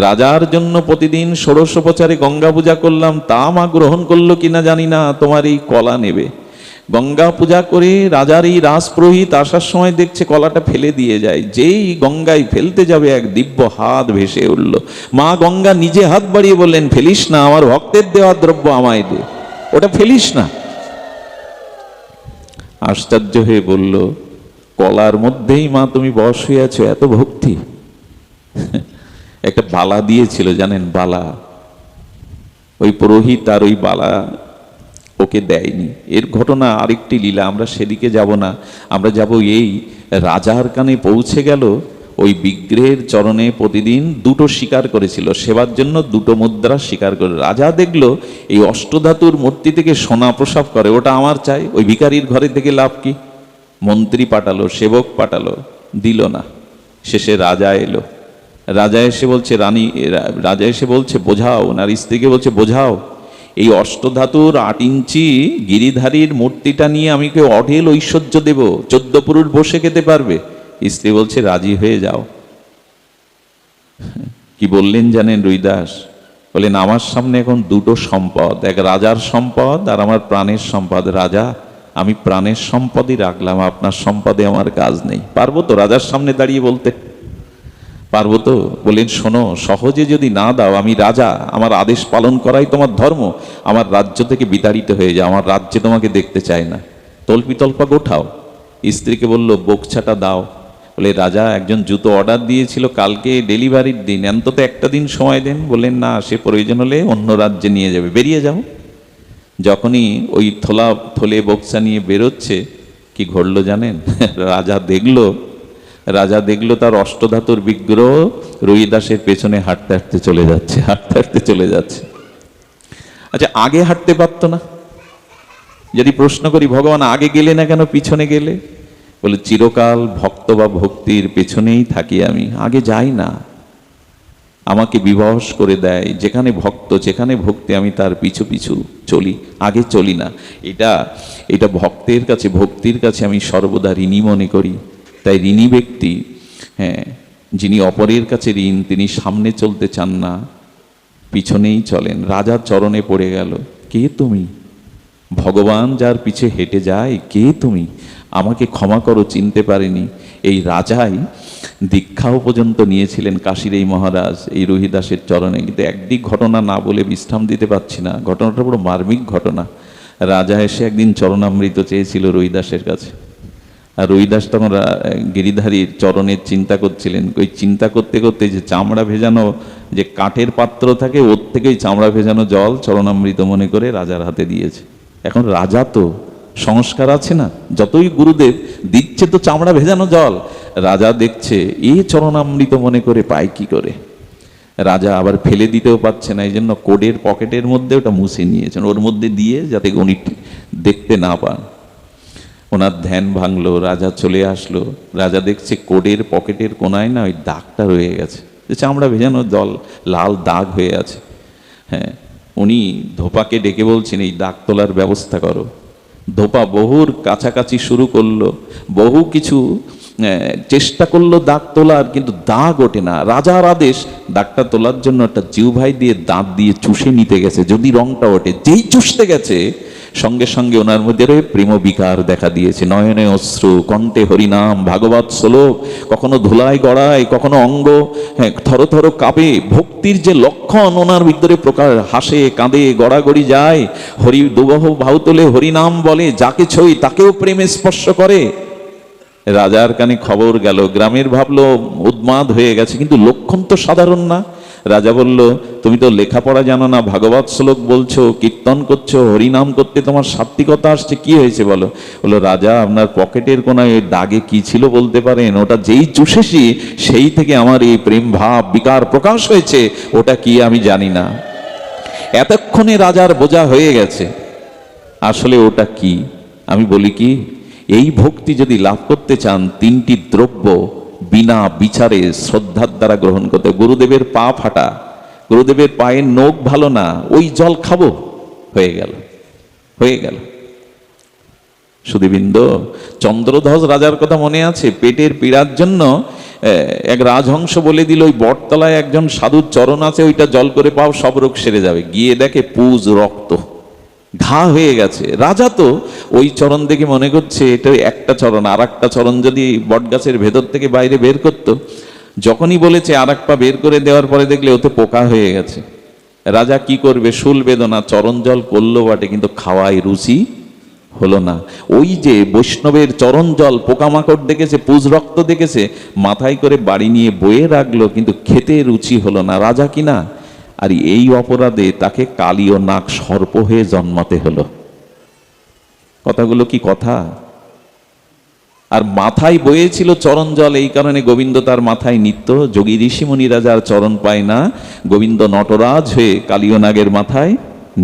রাজার জন্য প্রতিদিন ষোড়শোপচারে গঙ্গা পূজা করলাম, তা মা গ্রহণ করলো কিনা জানি না, তোমার এই কলা নেবে? গঙ্গা পূজা করে রাজার এই রাজপুরোহিত আসার সময় দেখছে কলাটা ফেলে দিয়ে যায়। যেই গঙ্গায় ফেলতে যাবে, এক দিব্য হাত ভেসে উঠল। মা গঙ্গা নিজে হাত বাড়িয়ে বললেন, ফেলিস না, আমার ভক্তের দেওয়া দ্রব্য আমায় দে, ওটা ফেলিস না। আশ্চর্য হয়ে বলল, কলার মধ্যেই মা তুমি বশ হয়ে আছো, এত ভক্তি? একটা বালা দিয়েছিল জানেন, বালা। ওই পুরোহিত আর ওই বালা ওকে দেয়নি। এর ঘটনা আরেকটি লীলা, আমরা সেদিকে যাব না। আমরা যাব এই রাজার কানে পৌঁছে গেল, ওই বিগ্রহের চরণে প্রতিদিন 2টো স্বীকার করেছিল, সেবার জন্য 2টো মুদ্রা স্বীকার করে। রাজা দেখলো এই অষ্টধাতুর মূর্তি থেকে সোনা প্রসাব করে, ওটা আমার চাই। ওই ভিখারির ঘরে থেকে লাভ কি? মন্ত্রী পাঠালো, সেবক পাঠালো, দিল না। শেষে রাজা এলো। রাজা এসে বলছে, রাজা এসে বলছে বোঝাও, ওনার স্ত্রীকে বলছে বোঝাও, এই অষ্টধাতুর 8 ইঞ্চি গিরিধারীর মূর্তিটা নিয়ে আমি কেউ অঢেল ঐশ্বর্য দেব, 14 পুরুষ বসে খেতে পারবে। স্ত্রী বলছে রাজি হয়ে যাও। কি বললেন জানেন রুইদাস? বলেন আমার সামনে এখন 2টো সম্পদ, এক রাজার সম্পদ আর আমার প্রাণের সম্পদ। রাজা, আমি প্রাণের সম্পদই রাখলাম, আপনার সম্পদে আমার কাজ নেই। পারবো তো রাজার সামনে দাঁড়িয়ে বলতে? পারবো তো? বলেন শোনো, সহজে যদি না দাও, আমি রাজা, আমার আদেশ পালন করাই তোমার ধর্ম, আমার রাজ্য থেকে বিতাড়িত হয়ে যাও, আমার রাজ্যে তোমাকে দেখতে চাই না। তল্পিতল্পা গোঠাও। স্ত্রীকে বলল বোকছাটা দাও। বলে রাজা একজন জুতো অর্ডার দিয়েছিল কালকে ডেলিভারির দিন, অন্তত একটা দিন সময় দেন। বললেন না, সে প্রয়োজন হলে অন্য রাজ্যে নিয়ে যাবে, বেরিয়ে যাও। যখনই ওই থলে বক্সা নিয়ে বেরোচ্ছে, কি ঘটলো জানেন? রাজা দেখলো তার অষ্টধাতুর বিগ্রহ রুইদাসের পেছনে হাঁটতে হাঁটতে চলে যাচ্ছে। আচ্ছা, আগে হাঁটতে পারতো না? যদি প্রশ্ন করি, ভগবান আগে গেলে না কেন, পিছনে গেলে? বলে চিরকাল ভক্ত বা ভক্তির পেছনেই থাকি আমি, আগে যাই না। আমাকে বিবশ করে দেয়, যেখানে ভক্ত যেখানে ভক্তি আমি তার পিছু পিছু চলি, আগে চলি না। এটা ভক্তের কাছে, ভক্তির কাছে আমি সর্বদা ঋণী মনে করি। তাই ঋণী ব্যক্তি, হ্যাঁ, যিনি অপরের কাছে ঋণ, তিনি সামনে চলতে চান না, পিছনেই চলেন। রাজার চরণে পড়ে গেল, কে তুমি? ভগবান যার পিছে হেঁটে যায়, কে তুমি? আমাকে ক্ষমা করো, চিনতে পারিনি। এই রাজাই দীক্ষাও পর্যন্ত নিয়েছিলেন কাশীর এই মহারাজ এই রুহিদাসের চরণে। কিন্তু একদিক ঘটনা না বলে বিশ্রাম দিতে পারছি না, ঘটনাটা পুরো মার্মিক ঘটনা। রাজা এসে একদিন চরণামৃত চেয়েছিল রুহিদাসের কাছে, আর রুহিদাস তখন গিরিধারীর চরণের চিন্তা করছিলেন। ওই চিন্তা করতে করতে যে চামড়া ভেজানো যে কাঠের পাত্র থাকে, ওর থেকেই চামড়া ভেজানো জল চরণামৃত মনে করে রাজার হাতে দিয়েছে। এখন রাজা তো সংস্কার আছে না, যতই গুরুদেব দিচ্ছে তো চামড়া ভেজানো জল, রাজা দেখছে এ চরণামৃত মনে করে পায় কি করে। রাজা আবার ফেলে দিতেও পারছে না, এই জন্য কোডের পকেটের মধ্যে ওটা মুছে নিয়েছেন, ওর মধ্যে দিয়ে, যাতে উনি দেখতে না পান। ওনার ধ্যান ভাঙলো, রাজা চলে আসলো। রাজা দেখছে কোডের পকেটের কোনায় না ওই দাগটা রয়ে গেছে, চামড়া ভেজানো জল লাল দাগ হয়ে আছে। হ্যাঁ, উনি ধোপাকে ডেকে বলছেন এই দাগ তোলার ব্যবস্থা করো। ধোপা বহুর কাছাকাছি শুরু করলো, বহু কিছু চেষ্টা করলো দাগ তোলার, কিন্তু দাগ ওঠে না। রাজার আদেশ, দাগটা তোলার জন্য একটা জিহ্বাই দিয়ে দাঁত দিয়ে চুষে নিতে গেছে, যদি রংটা ওঠে। যেই চুষতে গেছে, সঙ্গে সঙ্গে ওনার মধ্যে প্রেম বিকার দেখা দিয়েছে। নয়নে অশ্রু, কণ্ঠে হরিনাম, ভাগবত শ্লোক, কখনো ধুলায় গড়ায়, কখনো অঙ্গ থর থর কাঁপে। ভক্তির যে লক্ষণ ওনার ভিতরে প্রকার, হাসে, কাঁদে, গড়াগড়ি যায়, হরি দুবহ ভাউ তোলে, হরিনাম বলে, যাকে ছই তাকেও প্রেমে স্পর্শ করে। রাজার কানে খবর গেল, গ্রামের ভাবলো উন্মাদ হয়ে গেছে, কিন্তু লক্ষণ তো সাধারণ না। রাজা বলল, তুমি তো লেখাপড়া জানো না, ভাগবত শ্লোক বলছো, কীর্তন করছো, হরিনাম করতে তোমার সাত্বিকতা আসছে, কি হয়েছে বলো? বললো, রাজা আপনার পকেটের কোনায় ওই দাগে কি ছিল বলতে পারেন? ওটা যেই চুষেছি সেই থেকে আমার এই প্রেম ভাব বিকার প্রকাশ হয়েছে, ওটা কি আমি জানি না। এতক্ষণে রাজার বোঝা হয়ে গেছে আসলে ওটা কি। আমি বলি কি, এই ভক্তি যদি লাভ করতে চান, তিনটি দ্রব্য বিনা বিচারে শ্রদ্ধার দ্বারা গ্রহণ করতে। গুরুদেবের পা ফাটা, গুরুদেবের পায়ের নখ ভালো না, ওই জল খাবো, হয়ে গেল। সুধীবৃন্দ, চন্দ্রধ্বজ রাজার কথা মনে আছে? পেটের পীড়ার জন্য এক রাজহংস বলে দিল, ওই বটতলায় একজন সাধুর চরণ আছে, ওইটা জল করে পাও, সব রোগ সেরে যাবে। গিয়ে দেখে পুজ, রক্ত, ঘা হয়ে গেছে। রাজা তো ওই চরণ দেখে মনে করছে এটা একটা চরণ, আর একটা চরণ যদি বটগাছের ভেতর থেকে বাইরে বের করতো। যখনই বলেছে আর এক পা বের করে দেওয়ার পরে দেখলে ওতে পোকা হয়ে গেছে। রাজা কি করবে? শুল বেদনা, চরণ জল করলো বটে, কিন্তু খাওয়াই রুচি হলো না। ওই যে বৈষ্ণবের চরণ জল পোকামাকড় দেখেছে, পুজ রক্ত দেখেছে, মাথায় করে বাড়ি নিয়ে বয়ে রাখলো, কিন্তু খেতে রুচি হলো না। রাজা কিনা, আর এই অপরাধে তাকে কালী ও নাগ সর্প হয়ে জন্মাতে হলো। কথাগুলো কি কথা? আর মাথায় বয়েছিল চরণ জল, এই কারণে গোবিন্দ তার মাথায় নিত্য। যোগী ঋষিমুনিরা যার চরণ পায় না, গোবিন্দ নটরাজ হয়ে কালী ও নাগের মাথায়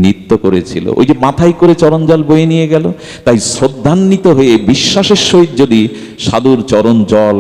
নৃত্য করেছিল। ওই যে মাথায় করে চরণ জল বয়ে নিয়ে গেল। তাই শ্রদ্ধান্বিত হয়ে বিশ্বাসের সহিত যদি সাধুর চরণ জল